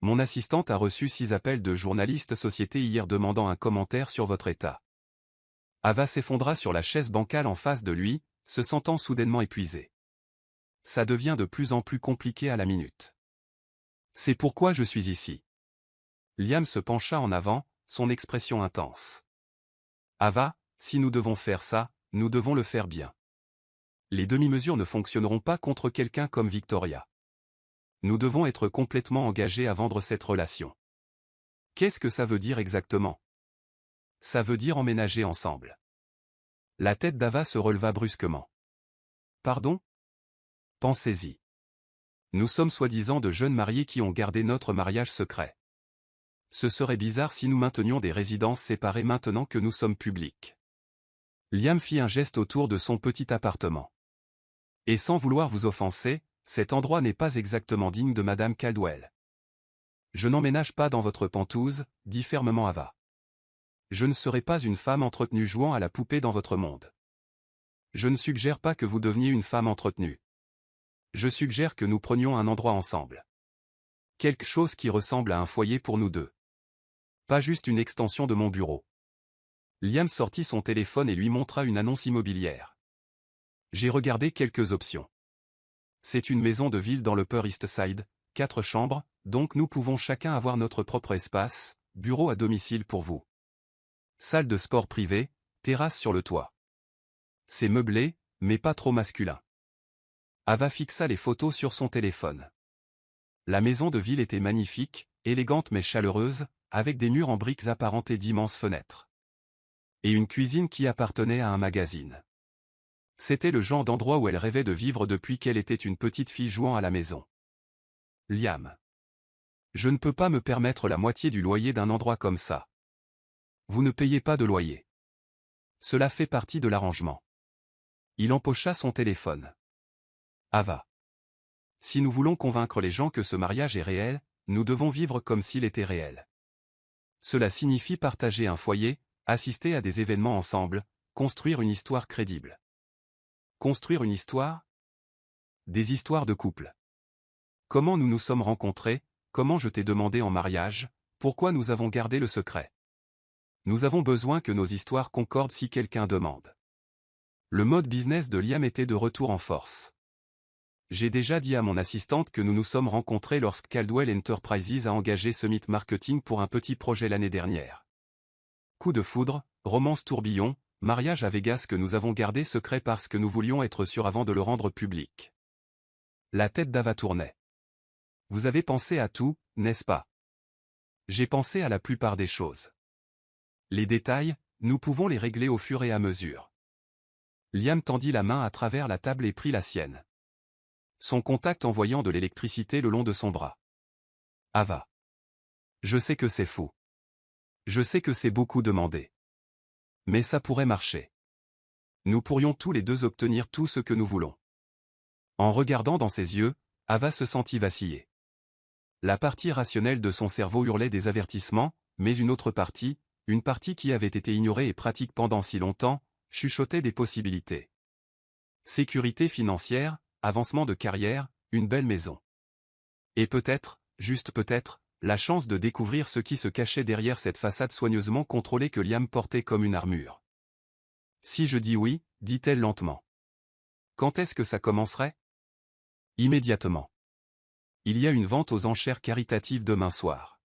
Mon assistante a reçu 6 appels de journalistes société hier demandant un commentaire sur votre état. Ava s'effondra sur la chaise bancale en face de lui, se sentant soudainement épuisée. Ça devient de plus en plus compliqué à la minute. C'est pourquoi je suis ici. Liam se pencha en avant, son expression intense. Ava, si nous devons faire ça, nous devons le faire bien. Les demi-mesures ne fonctionneront pas contre quelqu'un comme Victoria. Nous devons être complètement engagés à vendre cette relation. Qu'est-ce que ça veut dire exactement? Ça veut dire emménager ensemble. La tête d'Ava se releva brusquement. Pardon? Pensez-y. Nous sommes soi-disant de jeunes mariés qui ont gardé notre mariage secret. Ce serait bizarre si nous maintenions des résidences séparées maintenant que nous sommes publics. Liam fit un geste autour de son petit appartement. Et sans vouloir vous offenser, cet endroit n'est pas exactement digne de Madame Caldwell. Je n'emménage pas dans votre pantouse, dit fermement Ava. Je ne serai pas une femme entretenue jouant à la poupée dans votre monde. Je ne suggère pas que vous deveniez une femme entretenue. Je suggère que nous prenions un endroit ensemble. Quelque chose qui ressemble à un foyer pour nous deux. Pas juste une extension de mon bureau. Liam sortit son téléphone et lui montra une annonce immobilière. J'ai regardé quelques options. C'est une maison de ville dans le Upper East Side, 4 chambres, donc nous pouvons chacun avoir notre propre espace, bureau à domicile pour vous. Salle de sport privée, terrasse sur le toit. C'est meublé, mais pas trop masculin. Ava fixa les photos sur son téléphone. La maison de ville était magnifique, élégante mais chaleureuse, avec des murs en briques apparentés d'immenses fenêtres. Et une cuisine qui appartenait à un magazine. C'était le genre d'endroit où elle rêvait de vivre depuis qu'elle était une petite fille jouant à la maison. Liam. Je ne peux pas me permettre la moitié du loyer d'un endroit comme ça. Vous ne payez pas de loyer. Cela fait partie de l'arrangement. Il empocha son téléphone. Ava. Si nous voulons convaincre les gens que ce mariage est réel, nous devons vivre comme s'il était réel. Cela signifie partager un foyer, assister à des événements ensemble, construire une histoire crédible. Construire une histoire? Des histoires de couple. Comment nous nous sommes rencontrés, comment je t'ai demandé en mariage, pourquoi nous avons gardé le secret. Nous avons besoin que nos histoires concordent si quelqu'un demande. Le mode business de Liam était de retour en force. J'ai déjà dit à mon assistante que nous nous sommes rencontrés lorsque Caldwell Enterprises a engagé Summit Marketing pour un petit projet l'année dernière. Coup de foudre, romance tourbillon, mariage à Vegas que nous avons gardé secret parce que nous voulions être sûrs avant de le rendre public. La tête d'Ava tournait. Vous avez pensé à tout, n'est-ce pas? J'ai pensé à la plupart des choses. Les détails, nous pouvons les régler au fur et à mesure. Liam tendit la main à travers la table et prit la sienne. Son contact envoyant de l'électricité le long de son bras. Ava. Je sais que c'est fou. Je sais que c'est beaucoup demandé. Mais ça pourrait marcher. Nous pourrions tous les deux obtenir tout ce que nous voulons. En regardant dans ses yeux, Ava se sentit vaciller. La partie rationnelle de son cerveau hurlait des avertissements, mais une autre partie, une partie qui avait été ignorée et pratique pendant si longtemps, chuchotait des possibilités. Sécurité financière, avancement de carrière, une belle maison. Et peut-être, juste peut-être, la chance de découvrir ce qui se cachait derrière cette façade soigneusement contrôlée que Liam portait comme une armure. Si je dis oui, dit-elle lentement. Quand est-ce que ça commencerait? Immédiatement. Il y a une vente aux enchères caritatives demain soir.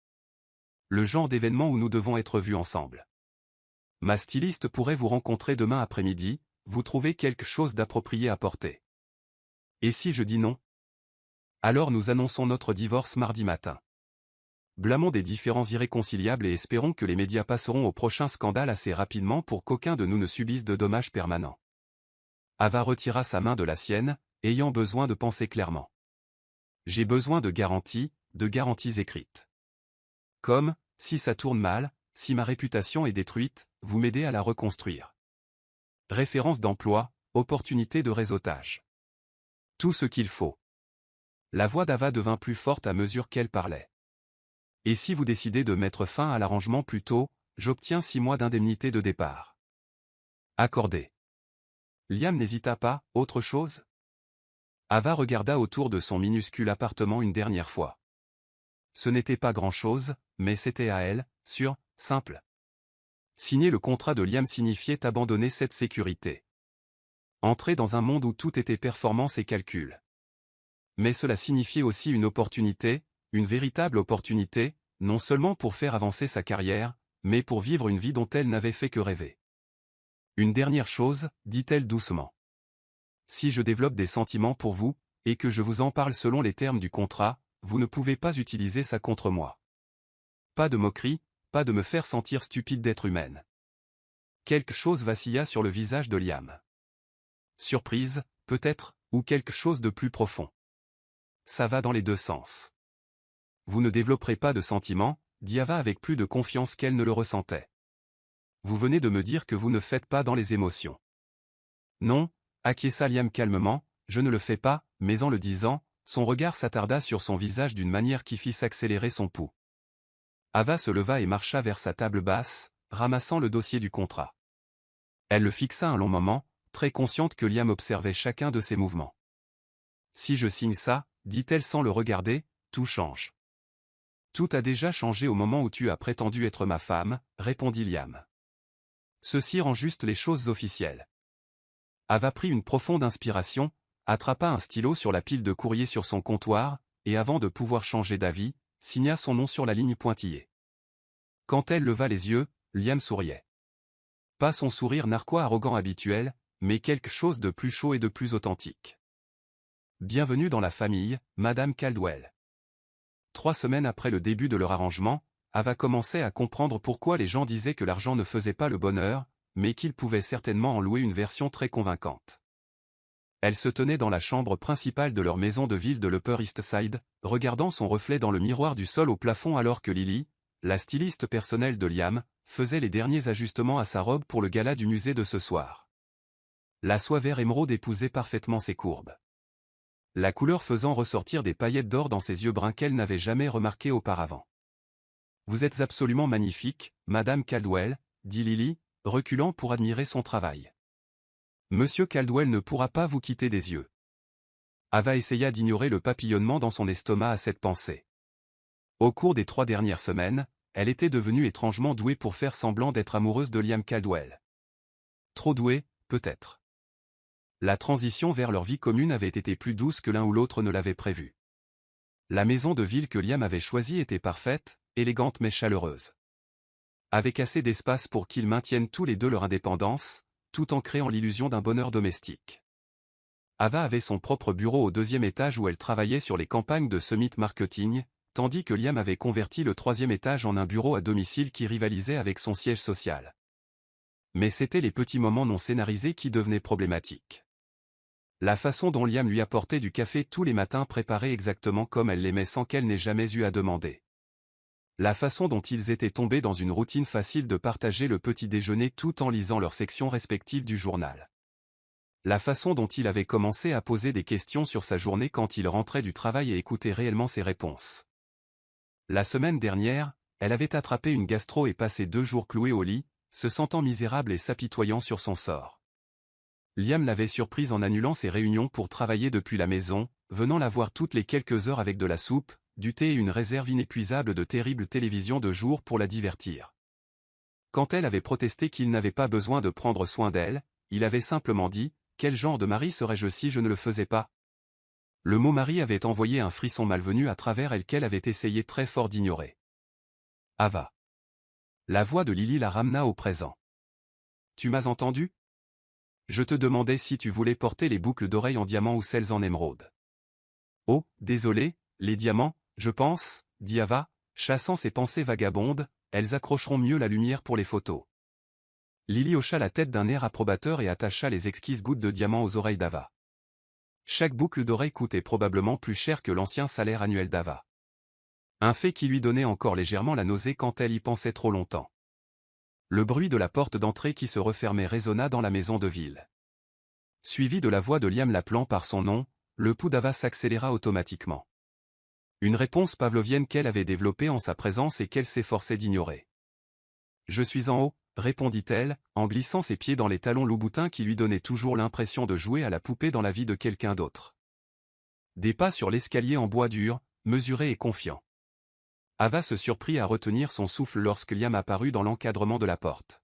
Le genre d'événement où nous devons être vus ensemble. Ma styliste pourrait vous rencontrer demain après-midi, vous trouvez quelque chose d'approprié à porter. Et si je dis non? Alors nous annonçons notre divorce mardi matin. Blâmons des différends irréconciliables et espérons que les médias passeront au prochain scandale assez rapidement pour qu'aucun de nous ne subisse de dommages permanents. Ava retira sa main de la sienne, ayant besoin de penser clairement. J'ai besoin de garanties écrites. Comme, si ça tourne mal, si ma réputation est détruite, vous m'aidez à la reconstruire. Référence d'emploi, opportunité de réseautage. Tout ce qu'il faut. La voix d'Ava devint plus forte à mesure qu'elle parlait. Et si vous décidez de mettre fin à l'arrangement plus tôt, j'obtiens 6 mois d'indemnité de départ. Accordé. Liam n'hésita pas, autre chose? Ava regarda autour de son minuscule appartement une dernière fois. Ce n'était pas grand-chose, mais c'était à elle, sûr, simple. Signer le contrat de Liam signifiait abandonner cette sécurité. Entrer dans un monde où tout était performance et calcul. Mais cela signifiait aussi une opportunité, une véritable opportunité, non seulement pour faire avancer sa carrière, mais pour vivre une vie dont elle n'avait fait que rêver. Une dernière chose, dit-elle doucement. Si je développe des sentiments pour vous, et que je vous en parle selon les termes du contrat, vous ne pouvez pas utiliser ça contre moi. Pas de moquerie, pas de me faire sentir stupide d'être humaine. Quelque chose vacilla sur le visage de Liam. Surprise, peut-être, ou quelque chose de plus profond. Ça va dans les deux sens. Vous ne développerez pas de sentiments, dit Ava avec plus de confiance qu'elle ne le ressentait. Vous venez de me dire que vous ne faites pas dans les émotions. Non, acquiesça Liam calmement, je ne le fais pas, mais en le disant, son regard s'attarda sur son visage d'une manière qui fit s'accélérer son pouls. Ava se leva et marcha vers sa table basse, ramassant le dossier du contrat. Elle le fixa un long moment, très consciente que Liam observait chacun de ses mouvements. Si je signe ça, dit-elle sans le regarder, tout change. Tout a déjà changé au moment où tu as prétendu être ma femme, répondit Liam. Ceci rend juste les choses officielles. Ava prit une profonde inspiration, attrapa un stylo sur la pile de courrier sur son comptoir, et avant de pouvoir changer d'avis, signa son nom sur la ligne pointillée. Quand elle leva les yeux, Liam souriait. Pas son sourire narquois arrogant habituel, mais quelque chose de plus chaud et de plus authentique. Bienvenue dans la famille, Madame Caldwell. 3 semaines après le début de leur arrangement, Ava commençait à comprendre pourquoi les gens disaient que l'argent ne faisait pas le bonheur, mais qu'il pouvait certainement en louer une version très convaincante. Elle se tenait dans la chambre principale de leur maison de ville de l'Upper East Side, regardant son reflet dans le miroir du sol au plafond alors que Lily, la styliste personnelle de Liam, faisait les derniers ajustements à sa robe pour le gala du musée de ce soir. La soie vert émeraude épousait parfaitement ses courbes. La couleur faisant ressortir des paillettes d'or dans ses yeux bruns qu'elle n'avait jamais remarqués auparavant. « Vous êtes absolument magnifique, Madame Caldwell, » dit Lily, reculant pour admirer son travail. « Monsieur Caldwell ne pourra pas vous quitter des yeux. » Ava essaya d'ignorer le papillonnement dans son estomac à cette pensée. Au cours des 3 dernières semaines, elle était devenue étrangement douée pour faire semblant d'être amoureuse de Liam Caldwell. Trop douée, peut-être. La transition vers leur vie commune avait été plus douce que l'un ou l'autre ne l'avait prévu. La maison de ville que Liam avait choisie était parfaite, élégante mais chaleureuse. Avec assez d'espace pour qu'ils maintiennent tous les deux leur indépendance, tout en créant l'illusion d'un bonheur domestique. Ava avait son propre bureau au 2e étage où elle travaillait sur les campagnes de Summit Marketing, tandis que Liam avait converti le 3e étage en un bureau à domicile qui rivalisait avec son siège social. Mais c'étaient les petits moments non scénarisés qui devenaient problématiques. La façon dont Liam lui apportait du café tous les matins préparé exactement comme elle l'aimait sans qu'elle n'ait jamais eu à demander. La façon dont ils étaient tombés dans une routine facile de partager le petit déjeuner tout en lisant leurs sections respectives du journal. La façon dont il avait commencé à poser des questions sur sa journée quand il rentrait du travail et écoutait réellement ses réponses. La semaine dernière, elle avait attrapé une gastro et passé 2 jours clouée au lit, se sentant misérable et s'apitoyant sur son sort. Liam l'avait surprise en annulant ses réunions pour travailler depuis la maison, venant la voir toutes les quelques heures avec de la soupe, du thé et une réserve inépuisable de terribles télévisions de jour pour la divertir. Quand elle avait protesté qu'il n'avait pas besoin de prendre soin d'elle, il avait simplement dit « Quel genre de mari serais-je si je ne le faisais pas ?» Le mot mari avait envoyé un frisson malvenu à travers elle qu'elle avait essayé très fort d'ignorer. Ava. La voix de Lily la ramena au présent. « Tu m'as entendu ? Je te demandais si tu voulais porter les boucles d'oreilles en diamant ou celles en émeraude. »« Oh, désolé, les diamants, je pense, » dit Ava, chassant ses pensées vagabondes, elles accrocheront mieux la lumière pour les photos. Lily hocha la tête d'un air approbateur et attacha les exquises gouttes de diamant aux oreilles d'Ava. Chaque boucle d'oreille coûtait probablement plus cher que l'ancien salaire annuel d'Ava. Un fait qui lui donnait encore légèrement la nausée quand elle y pensait trop longtemps. Le bruit de la porte d'entrée qui se refermait résonna dans la maison de ville. Suivi de la voix de Liam l'appelant par son nom, le pouls d'Ava s'accéléra automatiquement. Une réponse pavlovienne qu'elle avait développée en sa présence et qu'elle s'efforçait d'ignorer. « Je suis en haut, » répondit-elle, en glissant ses pieds dans les talons loup-boutin qui lui donnaient toujours l'impression de jouer à la poupée dans la vie de quelqu'un d'autre. Des pas sur l'escalier en bois dur, mesurés et confiants. Ava se surprit à retenir son souffle lorsque Liam apparut dans l'encadrement de la porte.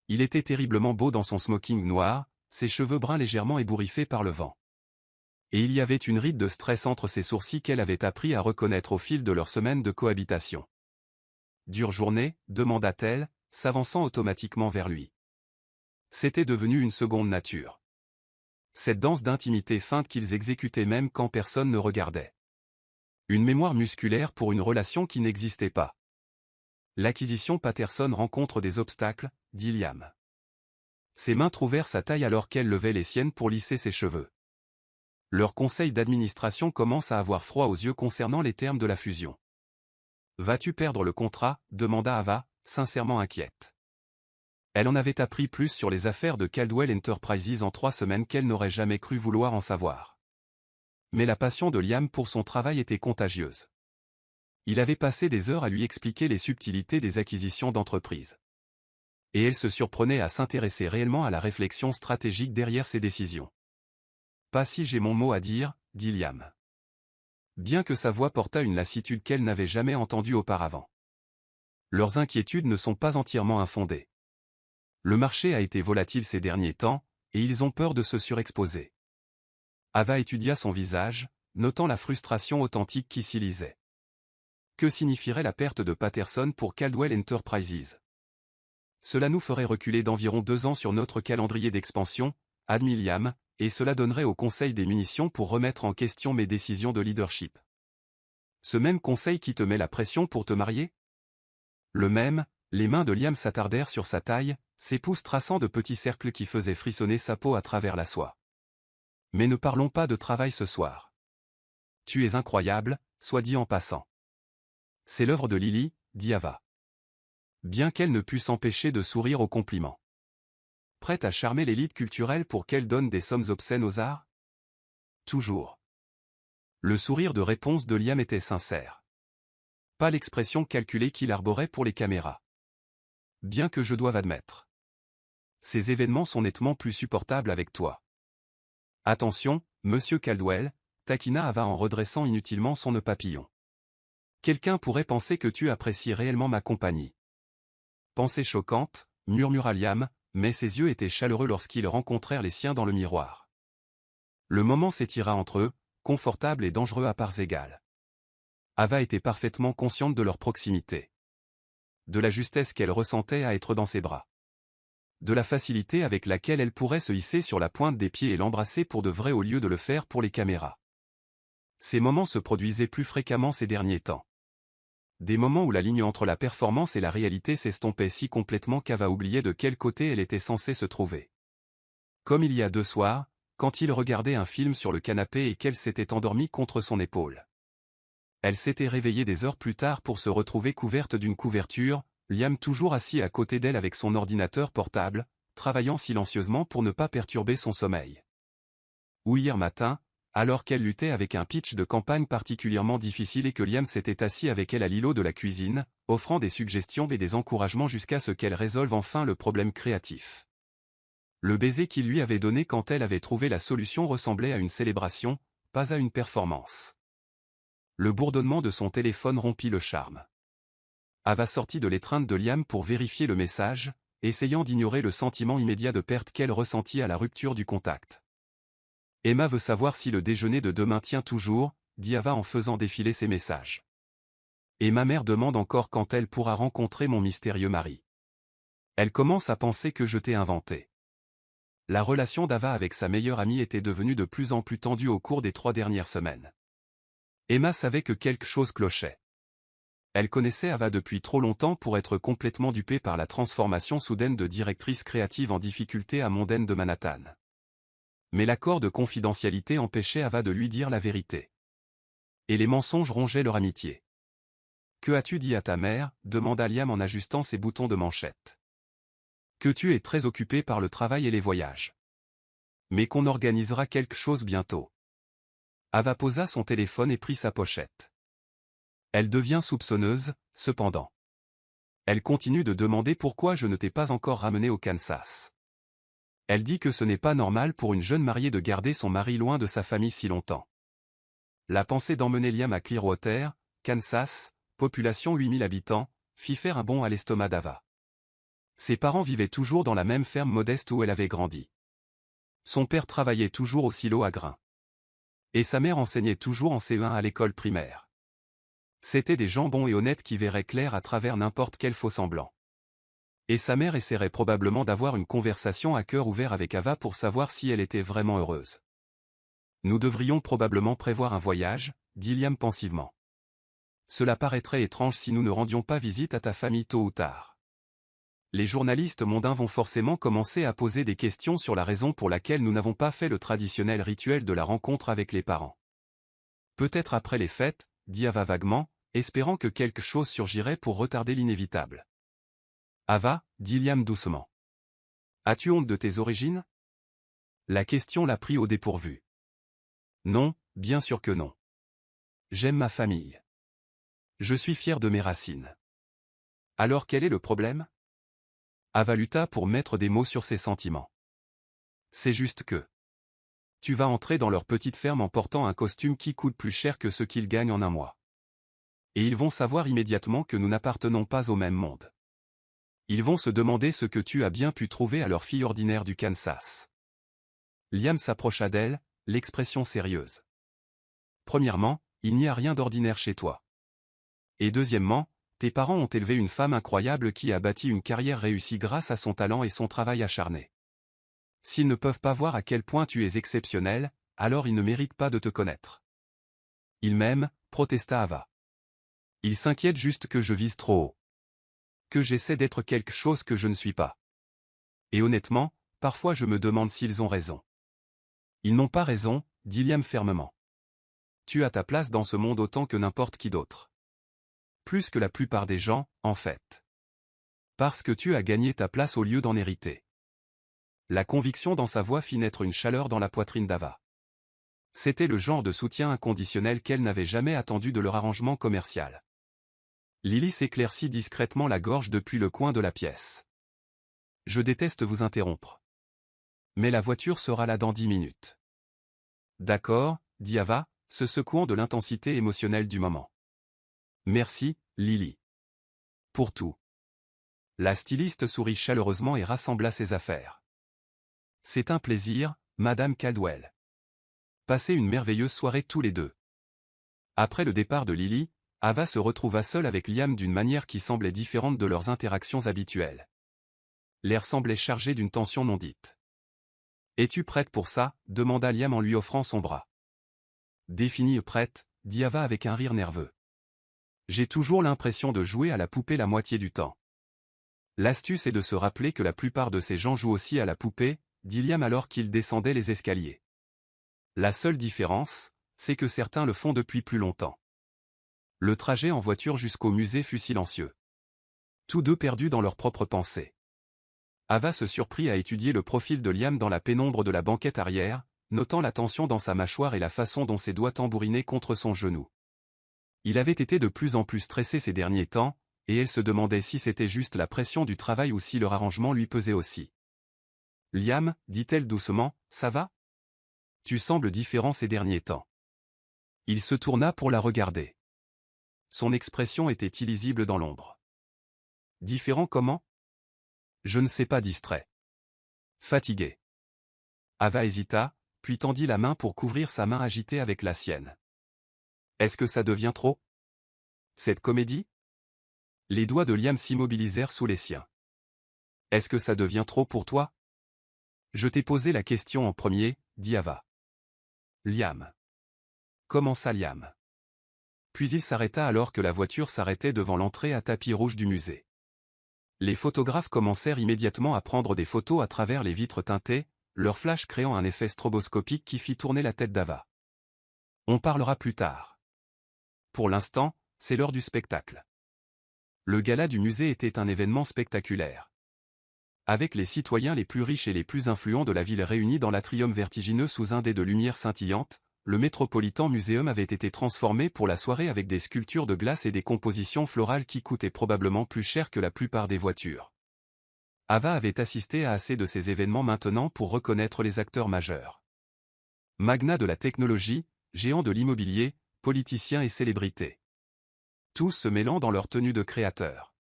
Il était terriblement beau dans son smoking noir, ses cheveux bruns légèrement ébouriffés par le vent. Et il y avait une ride de stress entre ses sourcils qu'elle avait appris à reconnaître au fil de leurs semaines de cohabitation. « Dure journée ?» demanda-t-elle, s'avançant automatiquement vers lui. C'était devenu une seconde nature. Cette danse d'intimité feinte qu'ils exécutaient même quand personne ne regardait. Une mémoire musculaire pour une relation qui n'existait pas. L'acquisition Patterson rencontre des obstacles, dit Liam. Ses mains trouvèrent sa taille alors qu'elle levait les siennes pour lisser ses cheveux. Leur conseil d'administration commence à avoir froid aux yeux concernant les termes de la fusion. « Vas-tu perdre le contrat ?» demanda Ava, sincèrement inquiète. Elle en avait appris plus sur les affaires de Caldwell Enterprises en 3 semaines qu'elle n'aurait jamais cru vouloir en savoir. Mais la passion de Liam pour son travail était contagieuse. Il avait passé des heures à lui expliquer les subtilités des acquisitions d'entreprise. Et elle se surprenait à s'intéresser réellement à la réflexion stratégique derrière ses décisions. « Pas si j'ai mon mot à dire, » dit Liam. Bien que sa voix portât une lassitude qu'elle n'avait jamais entendue auparavant. Leurs inquiétudes ne sont pas entièrement infondées. Le marché a été volatile ces derniers temps, et ils ont peur de se surexposer. Ava étudia son visage, notant la frustration authentique qui s'y lisait. Que signifierait la perte de Patterson pour Caldwell Enterprises? Cela nous ferait reculer d'environ 2 ans sur notre calendrier d'expansion, admit Liam, et cela donnerait au Conseil des munitions pour remettre en question mes décisions de leadership. Ce même conseil qui te met la pression pour te marier? Le même, les mains de Liam s'attardèrent sur sa taille, ses pouces traçant de petits cercles qui faisaient frissonner sa peau à travers la soie. Mais ne parlons pas de travail ce soir. Tu es incroyable, soit dit en passant. C'est l'œuvre de Lily, dit Ava. Bien qu'elle ne pût s'empêcher de sourire au compliment. Prête à charmer l'élite culturelle pour qu'elle donne des sommes obscènes aux arts? Toujours. Le sourire de réponse de Liam était sincère. Pas l'expression calculée qu'il arborait pour les caméras. Bien que je doive admettre. Ces événements sont nettement plus supportables avec toi. Attention, monsieur Caldwell, taquina Ava en redressant inutilement son nœud papillon. Quelqu'un pourrait penser que tu apprécies réellement ma compagnie. Pensée choquante, murmura Liam, mais ses yeux étaient chaleureux lorsqu'ils rencontrèrent les siens dans le miroir. Le moment s'étira entre eux, confortable et dangereux à parts égales. Ava était parfaitement consciente de leur proximité. De la justesse qu'elle ressentait à être dans ses bras. De la facilité avec laquelle elle pourrait se hisser sur la pointe des pieds et l'embrasser pour de vrai au lieu de le faire pour les caméras. Ces moments se produisaient plus fréquemment ces derniers temps. Des moments où la ligne entre la performance et la réalité s'estompait si complètement qu'Ava oubliait de quel côté elle était censée se trouver. Comme il y a 2 soirs, quand il regardait un film sur le canapé et qu'elle s'était endormie contre son épaule. Elle s'était réveillée des heures plus tard pour se retrouver couverte d'une couverture, Liam toujours assis à côté d'elle avec son ordinateur portable, travaillant silencieusement pour ne pas perturber son sommeil. Ou hier matin, alors qu'elle luttait avec un pitch de campagne particulièrement difficile et que Liam s'était assis avec elle à l'îlot de la cuisine, offrant des suggestions et des encouragements jusqu'à ce qu'elle résolve enfin le problème créatif. Le baiser qu'il lui avait donné quand elle avait trouvé la solution ressemblait à une célébration, pas à une performance. Le bourdonnement de son téléphone rompit le charme. Ava sortit de l'étreinte de Liam pour vérifier le message, essayant d'ignorer le sentiment immédiat de perte qu'elle ressentit à la rupture du contact. Emma veut savoir si le déjeuner de demain tient toujours, dit Ava en faisant défiler ses messages. Et ma mère demande encore quand elle pourra rencontrer mon mystérieux mari. Elle commence à penser que je t'ai inventé. La relation d'Ava avec sa meilleure amie était devenue de plus en plus tendue au cours des 3 dernières semaines. Emma savait que quelque chose clochait. Elle connaissait Ava depuis trop longtemps pour être complètement dupée par la transformation soudaine de directrice créative en difficulté à mondaine de Manhattan. Mais l'accord de confidentialité empêchait Ava de lui dire la vérité. Et les mensonges rongeaient leur amitié. « Que as-tu dit à ta mère » demanda Liam en ajustant ses boutons de manchette. « Que tu es très occupé par le travail et les voyages. Mais qu'on organisera quelque chose bientôt. » Ava posa son téléphone et prit sa pochette. Elle devient soupçonneuse, cependant. Elle continue de demander pourquoi je ne t'ai pas encore ramené au Kansas. Elle dit que ce n'est pas normal pour une jeune mariée de garder son mari loin de sa famille si longtemps. La pensée d'emmener Liam à Clearwater, Kansas, population 8000 habitants, fit faire un bond à l'estomac d'Ava. Ses parents vivaient toujours dans la même ferme modeste où elle avait grandi. Son père travaillait toujours au silo à grains. Et sa mère enseignait toujours en CE1 à l'école primaire. C'étaient des gens bons et honnêtes qui verraient clair à travers n'importe quel faux-semblant. Et sa mère essaierait probablement d'avoir une conversation à cœur ouvert avec Ava pour savoir si elle était vraiment heureuse. Nous devrions probablement prévoir un voyage, dit Liam pensivement. Cela paraîtrait étrange si nous ne rendions pas visite à ta famille tôt ou tard. Les journalistes mondains vont forcément commencer à poser des questions sur la raison pour laquelle nous n'avons pas fait le traditionnel rituel de la rencontre avec les parents. Peut-être après les fêtes, dit Ava vaguement, espérant que quelque chose surgirait pour retarder l'inévitable. Ava, dit Liam doucement. As-tu honte de tes origines? La question l'a pris au dépourvu. Non, bien sûr que non. J'aime ma famille. Je suis fier de mes racines. Alors quel est le problème? Ava lutta pour mettre des mots sur ses sentiments. C'est juste que tu vas entrer dans leur petite ferme en portant un costume qui coûte plus cher que ce qu'ils gagnent en un mois. Et ils vont savoir immédiatement que nous n'appartenons pas au même monde. Ils vont se demander ce que tu as bien pu trouver à leur fille ordinaire du Kansas. Liam s'approcha d'elle, l'expression sérieuse. Premièrement, il n'y a rien d'ordinaire chez toi. Et deuxièmement, tes parents ont élevé une femme incroyable qui a bâti une carrière réussie grâce à son talent et son travail acharné. S'ils ne peuvent pas voir à quel point tu es exceptionnel, alors ils ne méritent pas de te connaître. Ils m'aiment, protesta Ava. Ils s'inquiètent juste que je vise trop haut. Que j'essaie d'être quelque chose que je ne suis pas. Et honnêtement, parfois je me demande s'ils ont raison. Ils n'ont pas raison, dit Liam fermement. Tu as ta place dans ce monde autant que n'importe qui d'autre. Plus que la plupart des gens, en fait. Parce que tu as gagné ta place au lieu d'en hériter. La conviction dans sa voix fit naître une chaleur dans la poitrine d'Ava. C'était le genre de soutien inconditionnel qu'elle n'avait jamais attendu de leur arrangement commercial. Lily s'éclaircit discrètement la gorge depuis le coin de la pièce. Je déteste vous interrompre. Mais la voiture sera là dans 10 minutes. D'accord, dit Ava, se secouant de l'intensité émotionnelle du moment. Merci, Lily. Pour tout. La styliste sourit chaleureusement et rassembla ses affaires. C'est un plaisir, Madame Caldwell. Passez une merveilleuse soirée tous les deux. Après le départ de Lily, Ava se retrouva seule avec Liam d'une manière qui semblait différente de leurs interactions habituelles. L'air semblait chargé d'une tension non dite. « Es-tu prête pour ça ?» demanda Liam en lui offrant son bras. « Définie prête » dit Ava avec un rire nerveux. « J'ai toujours l'impression de jouer à la poupée la moitié du temps. » L'astuce est de se rappeler que la plupart de ces gens jouent aussi à la poupée, dit Liam alors qu'il descendait les escaliers. La seule différence, c'est que certains le font depuis plus longtemps. Le trajet en voiture jusqu'au musée fut silencieux. Tous deux perdus dans leurs propres pensées. Ava se surprit à étudier le profil de Liam dans la pénombre de la banquette arrière, notant la tension dans sa mâchoire et la façon dont ses doigts tambourinaient contre son genou. Il avait été de plus en plus stressé ces derniers temps, et elle se demandait si c'était juste la pression du travail ou si leur arrangement lui pesait aussi. « Liam, dit-elle doucement, ça va ? Tu sembles différent ces derniers temps. » Il se tourna pour la regarder. Son expression était illisible dans l'ombre. « Différent comment ? Je ne sais pas, distrait. Fatigué. » Ava hésita, puis tendit la main pour couvrir sa main agitée avec la sienne. « Est-ce que ça devient trop ? Cette comédie ? » Les doigts de Liam s'immobilisèrent sous les siens. « Est-ce que ça devient trop pour toi ? Je t'ai posé la question en premier, dit Ava. Liam. Comment ça, Liam ? Puis il s'arrêta alors que la voiture s'arrêtait devant l'entrée à tapis rouge du musée. Les photographes commencèrent immédiatement à prendre des photos à travers les vitres teintées, leur flash créant un effet stroboscopique qui fit tourner la tête d'Ava. On parlera plus tard. Pour l'instant, c'est l'heure du spectacle. Le gala du musée était un événement spectaculaire. Avec les citoyens les plus riches et les plus influents de la ville réunis dans l'atrium vertigineux sous un dé de lumière scintillante, le Metropolitan Museum avait été transformé pour la soirée avec des sculptures de glace et des compositions florales qui coûtaient probablement plus cher que la plupart des voitures. Ava avait assisté à assez de ces événements maintenant pour reconnaître les acteurs majeurs. Magnats de la technologie, géants de l'immobilier, politiciens et célébrités. Tous se mêlant dans leur tenue de créateurs.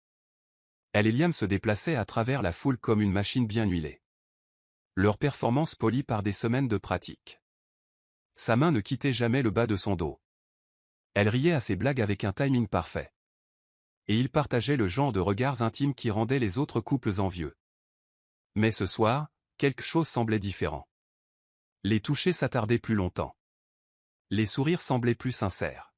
Elle et Liam se déplaçaient à travers la foule comme une machine bien huilée. Leur performance polie par des semaines de pratique. Sa main ne quittait jamais le bas de son dos. Elle riait à ses blagues avec un timing parfait. Et ils partageaient le genre de regards intimes qui rendaient les autres couples envieux. Mais ce soir, quelque chose semblait différent. Les touchés s'attardaient plus longtemps. Les sourires semblaient plus sincères.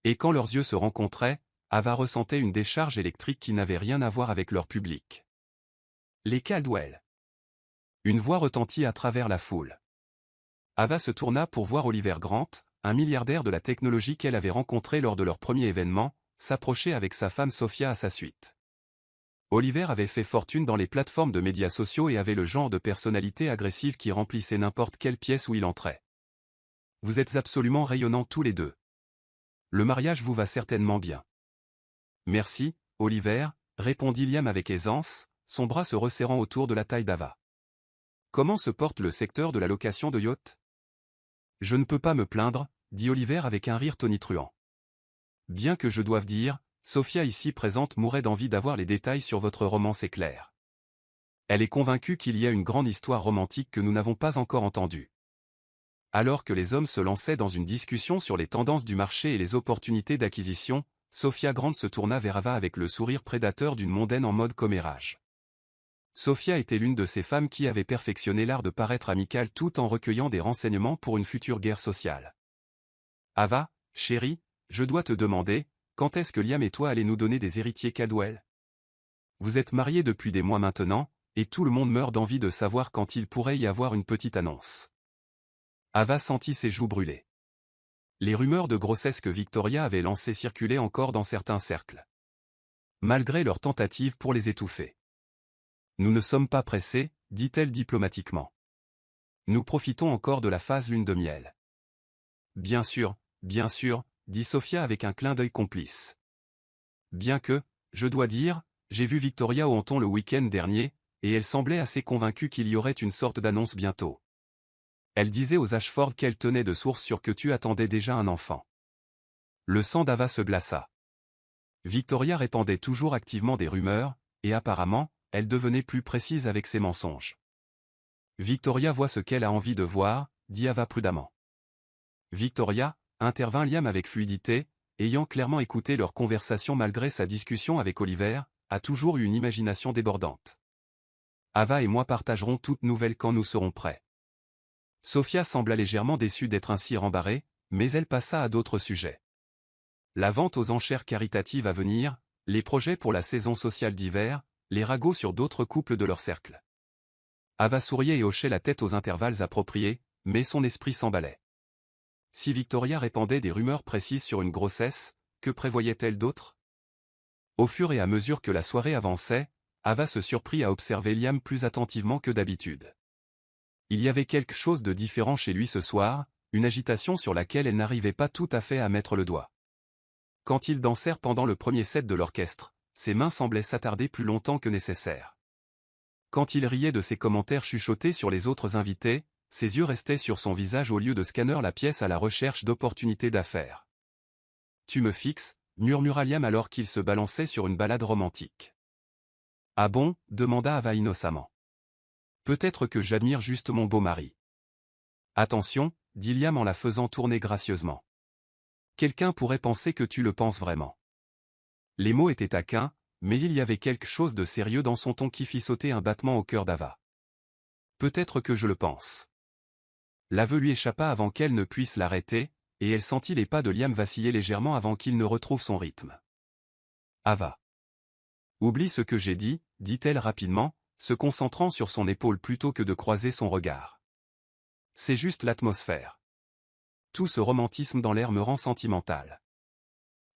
Et quand leurs yeux se rencontraient, Ava ressentait une décharge électrique qui n'avait rien à voir avec leur public. Les Caldwell. Une voix retentit à travers la foule. Ava se tourna pour voir Oliver Grant, un milliardaire de la technologie qu'elle avait rencontré lors de leur premier événement, s'approcher avec sa femme Sophia à sa suite. Oliver avait fait fortune dans les plateformes de médias sociaux et avait le genre de personnalité agressive qui remplissait n'importe quelle pièce où il entrait. « Vous êtes absolument rayonnants tous les deux. Le mariage vous va certainement bien. » « Merci, Oliver, » répondit Liam avec aisance, son bras se resserrant autour de la taille d'Ava. « Comment se porte le secteur de la location de yachts ? » « Je ne peux pas me plaindre, » dit Oliver avec un rire tonitruant. « Bien que je doive dire, Sophia ici présente mourrait d'envie d'avoir les détails sur votre romance éclair. Elle est convaincue qu'il y a une grande histoire romantique que nous n'avons pas encore entendue. » Alors que les hommes se lançaient dans une discussion sur les tendances du marché et les opportunités d'acquisition, Sophia Grant se tourna vers Ava avec le sourire prédateur d'une mondaine en mode commérage. Sophia était l'une de ces femmes qui avaient perfectionné l'art de paraître amicale tout en recueillant des renseignements pour une future guerre sociale. « Ava, chérie, je dois te demander, quand est-ce que Liam et toi allez nous donner des héritiers Caldwell? Vous êtes mariés depuis des mois maintenant, et tout le monde meurt d'envie de savoir quand il pourrait y avoir une petite annonce. Ava sentit ses joues brûler. Les rumeurs de grossesse que Victoria avait lancées circulaient encore dans certains cercles. Malgré leurs tentatives pour les étouffer. Nous ne sommes pas pressés, dit-elle diplomatiquement. Nous profitons encore de la phase lune de miel. Bien sûr, dit Sophia avec un clin d'œil complice. Bien que, je dois dire, j'ai vu Victoria au Honton le week-end dernier, et elle semblait assez convaincue qu'il y aurait une sorte d'annonce bientôt. Elle disait aux Ashford qu'elle tenait de source sûre que tu attendais déjà un enfant. Le sang d'Ava se glaça. Victoria répandait toujours activement des rumeurs, et apparemment, elle devenait plus précise avec ses mensonges. Victoria voit ce qu'elle a envie de voir, dit Ava prudemment. Victoria, intervint Liam avec fluidité, ayant clairement écouté leur conversation malgré sa discussion avec Oliver, a toujours eu une imagination débordante. Ava et moi partagerons toute nouvelle quand nous serons prêts. Sophia sembla légèrement déçue d'être ainsi rembarrée, mais elle passa à d'autres sujets. La vente aux enchères caritatives à venir, les projets pour la saison sociale d'hiver, les ragots sur d'autres couples de leur cercle. Ava souriait et hochait la tête aux intervalles appropriés, mais son esprit s'emballait. Si Victoria répandait des rumeurs précises sur une grossesse, que prévoyait-elle d'autre? Au fur et à mesure que la soirée avançait, Ava se surprit à observer Liam plus attentivement que d'habitude. Il y avait quelque chose de différent chez lui ce soir, une agitation sur laquelle elle n'arrivait pas tout à fait à mettre le doigt. Quand ils dansèrent pendant le premier set de l'orchestre, ses mains semblaient s'attarder plus longtemps que nécessaire. Quand il riait de ses commentaires chuchotés sur les autres invités, ses yeux restaient sur son visage au lieu de scanner la pièce à la recherche d'opportunités d'affaires. « Tu me fixes » murmura Liam alors qu'il se balançait sur une balade romantique. « Ah bon » demanda Ava innocemment. « Peut-être que j'admire juste mon beau mari. »« Attention » dit Liam en la faisant tourner gracieusement. « Quelqu'un pourrait penser que tu le penses vraiment. » Les mots étaient taquins, mais il y avait quelque chose de sérieux dans son ton qui fit sauter un battement au cœur d'Ava. « Peut-être que je le pense. » L'aveu lui échappa avant qu'elle ne puisse l'arrêter, et elle sentit les pas de Liam vaciller légèrement avant qu'il ne retrouve son rythme. « Ava. Oublie ce que j'ai dit, dit-elle rapidement, se concentrant sur son épaule plutôt que de croiser son regard. C'est juste l'atmosphère. Tout ce romantisme dans l'air me rend sentimental.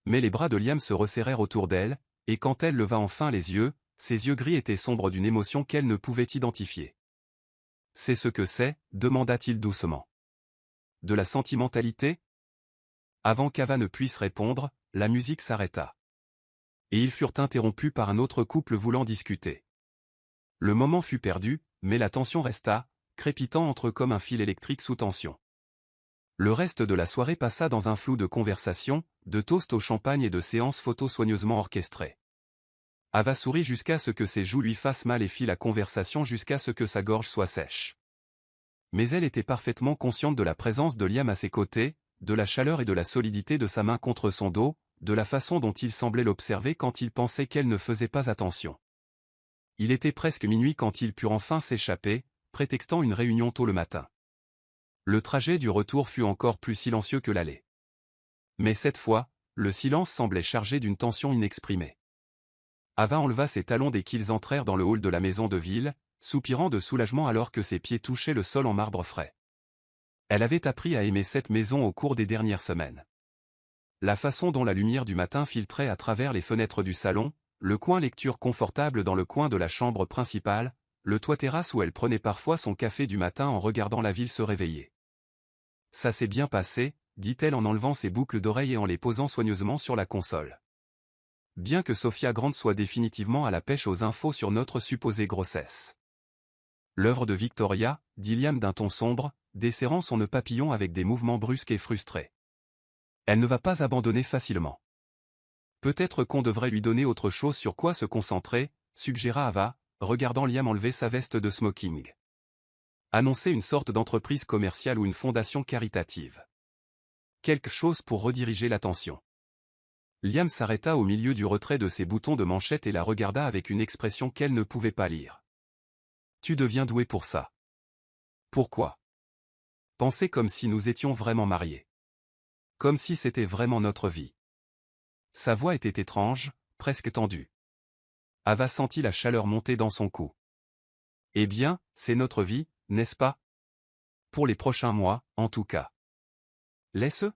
Mais les bras de Liam se resserrèrent autour d'elle, et quand elle leva enfin les yeux, ses yeux gris étaient sombres d'une émotion qu'elle ne pouvait identifier. « C'est ce que c'est » demanda-t-il doucement. « De la sentimentalité » Avant qu'Ava ne puisse répondre, la musique s'arrêta. Et ils furent interrompus par un autre couple voulant discuter. Le moment fut perdu, mais la tension resta, crépitant entre eux comme un fil électrique sous tension. Le reste de la soirée passa dans un flou de conversation, de toasts au champagne et de séances photos soigneusement orchestrées. Ava sourit jusqu'à ce que ses joues lui fassent mal et fit la conversation jusqu'à ce que sa gorge soit sèche. Mais elle était parfaitement consciente de la présence de Liam à ses côtés, de la chaleur et de la solidité de sa main contre son dos, de la façon dont il semblait l'observer quand il pensait qu'elle ne faisait pas attention. Il était presque minuit quand ils purent enfin s'échapper, prétextant une réunion tôt le matin. Le trajet du retour fut encore plus silencieux que l'aller. Mais cette fois, le silence semblait chargé d'une tension inexprimée. Ava enleva ses talons dès qu'ils entrèrent dans le hall de la maison de ville, soupirant de soulagement alors que ses pieds touchaient le sol en marbre frais. Elle avait appris à aimer cette maison au cours des dernières semaines. La façon dont la lumière du matin filtrait à travers les fenêtres du salon, le coin lecture confortable dans le coin de la chambre principale, le toit terrasse où elle prenait parfois son café du matin en regardant la ville se réveiller. « Ça s'est bien passé » dit-elle en enlevant ses boucles d'oreilles et en les posant soigneusement sur la console. Bien que Sophia Grant soit définitivement à la pêche aux infos sur notre supposée grossesse. L'œuvre de Victoria, dit Liam d'un ton sombre, desserrant son nœud papillon avec des mouvements brusques et frustrés. Elle ne va pas abandonner facilement. Peut-être qu'on devrait lui donner autre chose sur quoi se concentrer, suggéra Ava, regardant Liam enlever sa veste de smoking. Annoncer une sorte d'entreprise commerciale ou une fondation caritative. Quelque chose pour rediriger l'attention. Liam s'arrêta au milieu du retrait de ses boutons de manchette et la regarda avec une expression qu'elle ne pouvait pas lire. « Tu deviens doué pour ça. »« Pourquoi ?» ?»« Penser comme si nous étions vraiment mariés. Comme si c'était vraiment notre vie. » Sa voix était étrange, presque tendue. Ava sentit la chaleur monter dans son cou. Eh bien, c'est notre vie, n'est-ce pas? Pour les prochains mois, en tout cas. Laisse-le.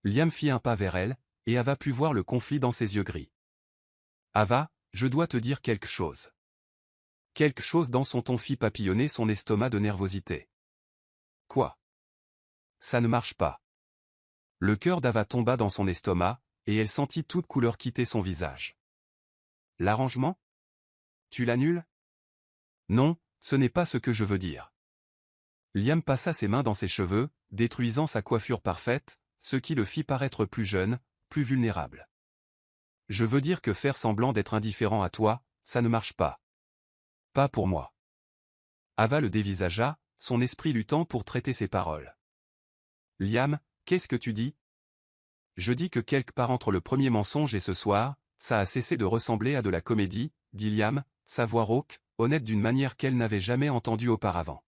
Liam fit un pas vers elle, et Ava put voir le conflit dans ses yeux gris. Ava, je dois te dire quelque chose. Quelque chose dans son ton fit papillonner son estomac de nervosité. Quoi? Ça ne marche pas. Le cœur d'Ava tomba dans son estomac, et elle sentit toute couleur quitter son visage. L'arrangement? Tu l'annules? Non, ce n'est pas ce que je veux dire. Liam passa ses mains dans ses cheveux, détruisant sa coiffure parfaite, ce qui le fit paraître plus jeune, plus vulnérable. Je veux dire que faire semblant d'être indifférent à toi, ça ne marche pas. Pas pour moi. Ava le dévisagea, son esprit luttant pour traiter ses paroles. Liam, qu'est-ce que tu dis? Je dis que quelque part entre le premier mensonge et ce soir, ça a cessé de ressembler à de la comédie, dit Liam, sa voix rauque, honnête d'une manière qu'elle n'avait jamais entendue auparavant.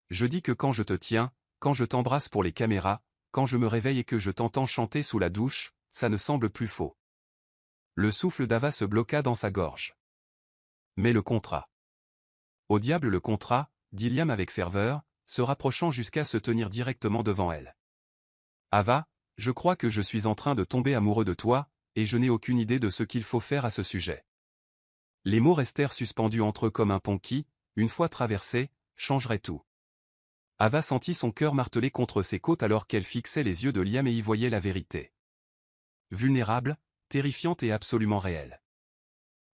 Je dis que quand je te tiens, quand je t'embrasse pour les caméras, quand je me réveille et que je t'entends chanter sous la douche, ça ne semble plus faux. Le souffle d'Ava se bloqua dans sa gorge. Mais le contrat. Au diable le contrat, dit Liam avec ferveur, se rapprochant jusqu'à se tenir directement devant elle. Ava, je crois que je suis en train de tomber amoureux de toi, et je n'ai aucune idée de ce qu'il faut faire à ce sujet. Les mots restèrent suspendus entre eux comme un pont qui, une fois traversé, changerait tout. Ava sentit son cœur marteler contre ses côtes alors qu'elle fixait les yeux de Liam et y voyait la vérité. Vulnérable, terrifiante et absolument réelle.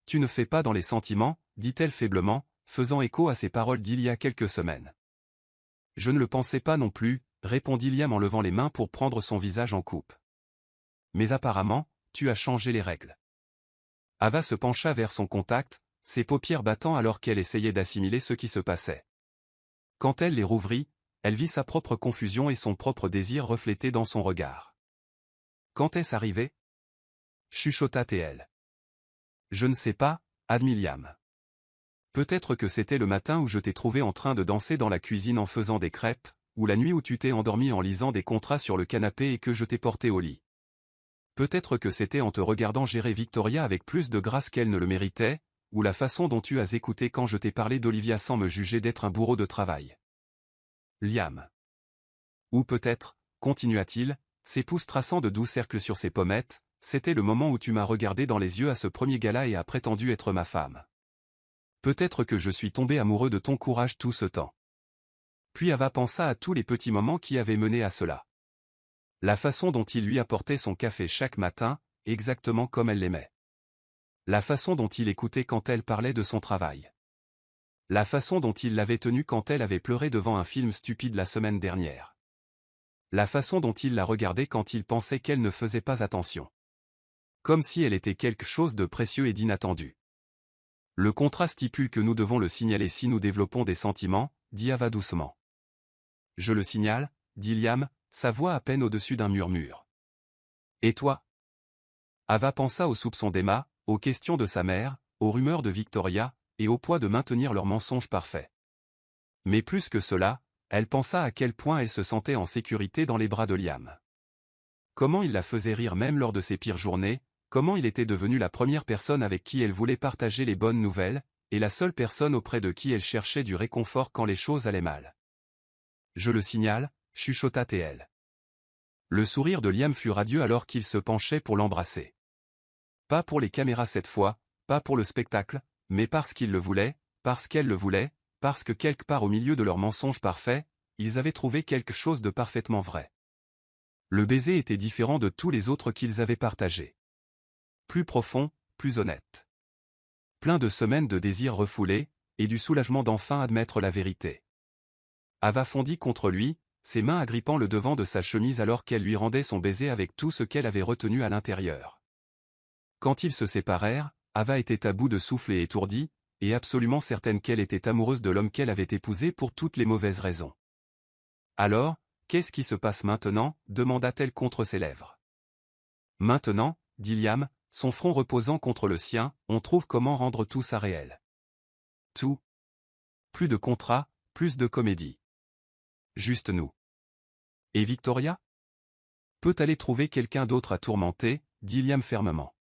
Tu ne fais pas dans les sentiments, dit-elle faiblement, faisant écho à ses paroles d'il y a quelques semaines. Je ne le pensais pas non plus, répondit Liam en levant les mains pour prendre son visage en coupe. Mais apparemment, tu as changé les règles. Ava se pencha vers son contact, ses paupières battant alors qu'elle essayait d'assimiler ce qui se passait. Quand elle les rouvrit, elle vit sa propre confusion et son propre désir reflété dans son regard. Quand est-ce arrivé? Chuchota-t-elle. Je ne sais pas, admit Liam. Peut-être que c'était le matin où je t'ai trouvé en train de danser dans la cuisine en faisant des crêpes, ou la nuit où tu t'es endormi en lisant des contrats sur le canapé et que je t'ai porté au lit. Peut-être que c'était en te regardant gérer Victoria avec plus de grâce qu'elle ne le méritait, ou la façon dont tu as écouté quand je t'ai parlé d'Olivia sans me juger d'être un bourreau de travail. Liam. Ou peut-être, continua-t-il, ses pouces traçant de doux cercles sur ses pommettes, c'était le moment où tu m'as regardé dans les yeux à ce premier gala et as prétendu être ma femme. Peut-être que je suis tombé amoureux de ton courage tout ce temps. Puis Ava pensa à tous les petits moments qui avaient mené à cela. La façon dont il lui apportait son café chaque matin, exactement comme elle l'aimait. La façon dont il écoutait quand elle parlait de son travail. La façon dont il l'avait tenue quand elle avait pleuré devant un film stupide la semaine dernière. La façon dont il la regardait quand il pensait qu'elle ne faisait pas attention. Comme si elle était quelque chose de précieux et d'inattendu. Le contrat stipule que nous devons le signaler si nous développons des sentiments, dit Ava doucement. Je le signale, dit Liam, sa voix à peine au-dessus d'un murmure. Et toi? Ava pensa aux soupçons d'Emma, aux questions de sa mère, aux rumeurs de Victoria, et au poids de maintenir leur mensonge parfait. Mais plus que cela, elle pensa à quel point elle se sentait en sécurité dans les bras de Liam. Comment il la faisait rire même lors de ses pires journées, comment il était devenu la première personne avec qui elle voulait partager les bonnes nouvelles, et la seule personne auprès de qui elle cherchait du réconfort quand les choses allaient mal. Je le signale, chuchota-t-elle. Le sourire de Liam fut radieux alors qu'il se penchait pour l'embrasser. Pas pour les caméras cette fois, pas pour le spectacle, mais parce qu'il le voulait, parce qu'elle le voulait, parce que quelque part au milieu de leur mensonge parfait, ils avaient trouvé quelque chose de parfaitement vrai. Le baiser était différent de tous les autres qu'ils avaient partagés. Plus profond, plus honnête. Plein de semaines de désirs refoulés, et du soulagement d'enfin admettre la vérité. Ava fondit contre lui, ses mains agrippant le devant de sa chemise alors qu'elle lui rendait son baiser avec tout ce qu'elle avait retenu à l'intérieur. Quand ils se séparèrent, Ava était à bout de souffle et étourdie, et absolument certaine qu'elle était amoureuse de l'homme qu'elle avait épousé pour toutes les mauvaises raisons. Alors, qu'est-ce qui se passe maintenant? Demanda-t-elle contre ses lèvres. Maintenant, dit Liam, son front reposant contre le sien, on trouve comment rendre tout ça réel. Tout. Plus de contrat, plus de comédie. Juste nous. Et Victoria? Peut aller trouver quelqu'un d'autre à tourmenter, dit Liam fermement.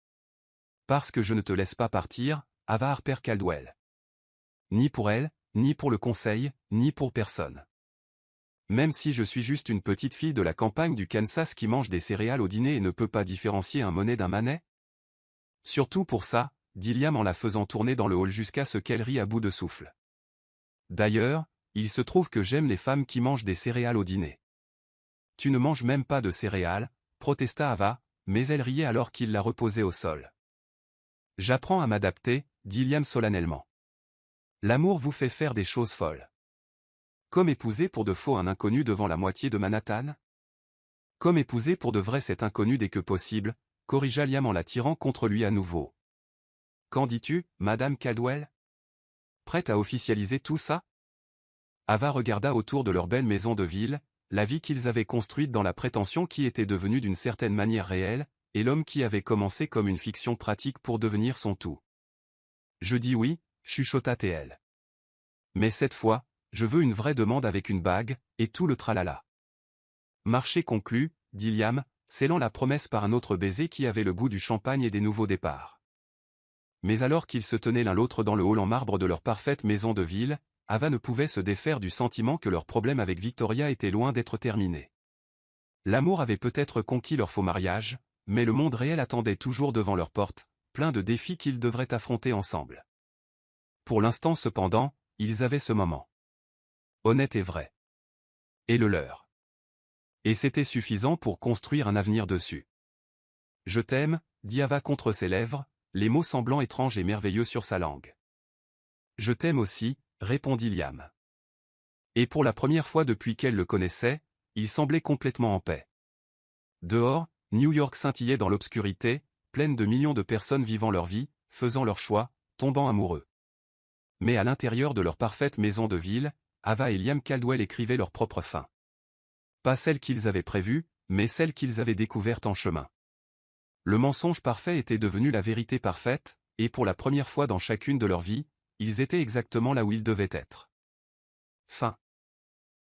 Parce que je ne te laisse pas partir, Ava Harper Caldwell. Ni pour elle, ni pour le conseil, ni pour personne. Même si je suis juste une petite fille de la campagne du Kansas qui mange des céréales au dîner et ne peut pas différencier un monnaie d'un manet? Surtout pour ça, dit Liam en la faisant tourner dans le hall jusqu'à ce qu'elle rie à bout de souffle. D'ailleurs, il se trouve que j'aime les femmes qui mangent des céréales au dîner. Tu ne manges même pas de céréales, protesta Ava, mais elle riait alors qu'il la reposait au sol. J'apprends à m'adapter, dit Liam solennellement. L'amour vous fait faire des choses folles. Comme épouser pour de faux un inconnu devant la moitié de Manhattan? Comme épouser pour de vrai cet inconnu dès que possible, corrigea Liam en la tirant contre lui à nouveau. Qu'en dis-tu, Madame Caldwell? Prête à officialiser tout ça? Ava regarda autour de leur belle maison de ville, la vie qu'ils avaient construite dans la prétention qui était devenue d'une certaine manière réelle, et l'homme qui avait commencé comme une fiction pratique pour devenir son tout. Je dis oui, chuchota TL. Mais cette fois, je veux une vraie demande avec une bague, et tout le tralala. Marché conclu, dit Liam, scellant la promesse par un autre baiser qui avait le goût du champagne et des nouveaux départs. Mais alors qu'ils se tenaient l'un l'autre dans le hall en marbre de leur parfaite maison de ville, Ava ne pouvait se défaire du sentiment que leur problème avec Victoria était loin d'être terminé. L'amour avait peut-être conquis leur faux mariage, mais le monde réel attendait toujours devant leur porte, plein de défis qu'ils devraient affronter ensemble. Pour l'instant cependant, ils avaient ce moment. Honnête et vrai. Et le leur. Et c'était suffisant pour construire un avenir dessus. Je t'aime, dit Ava contre ses lèvres, les mots semblant étranges et merveilleux sur sa langue. Je t'aime aussi, répondit Liam. Et pour la première fois depuis qu'elle le connaissait, il semblait complètement en paix. Dehors, New York scintillait dans l'obscurité, pleine de millions de personnes vivant leur vie, faisant leur choix, tombant amoureux. Mais à l'intérieur de leur parfaite maison de ville, Ava et Liam Caldwell écrivaient leur propre fin. Pas celle qu'ils avaient prévue, mais celle qu'ils avaient découverte en chemin. Le mensonge parfait était devenu la vérité parfaite, et pour la première fois dans chacune de leur vie, ils étaient exactement là où ils devaient être. Fin.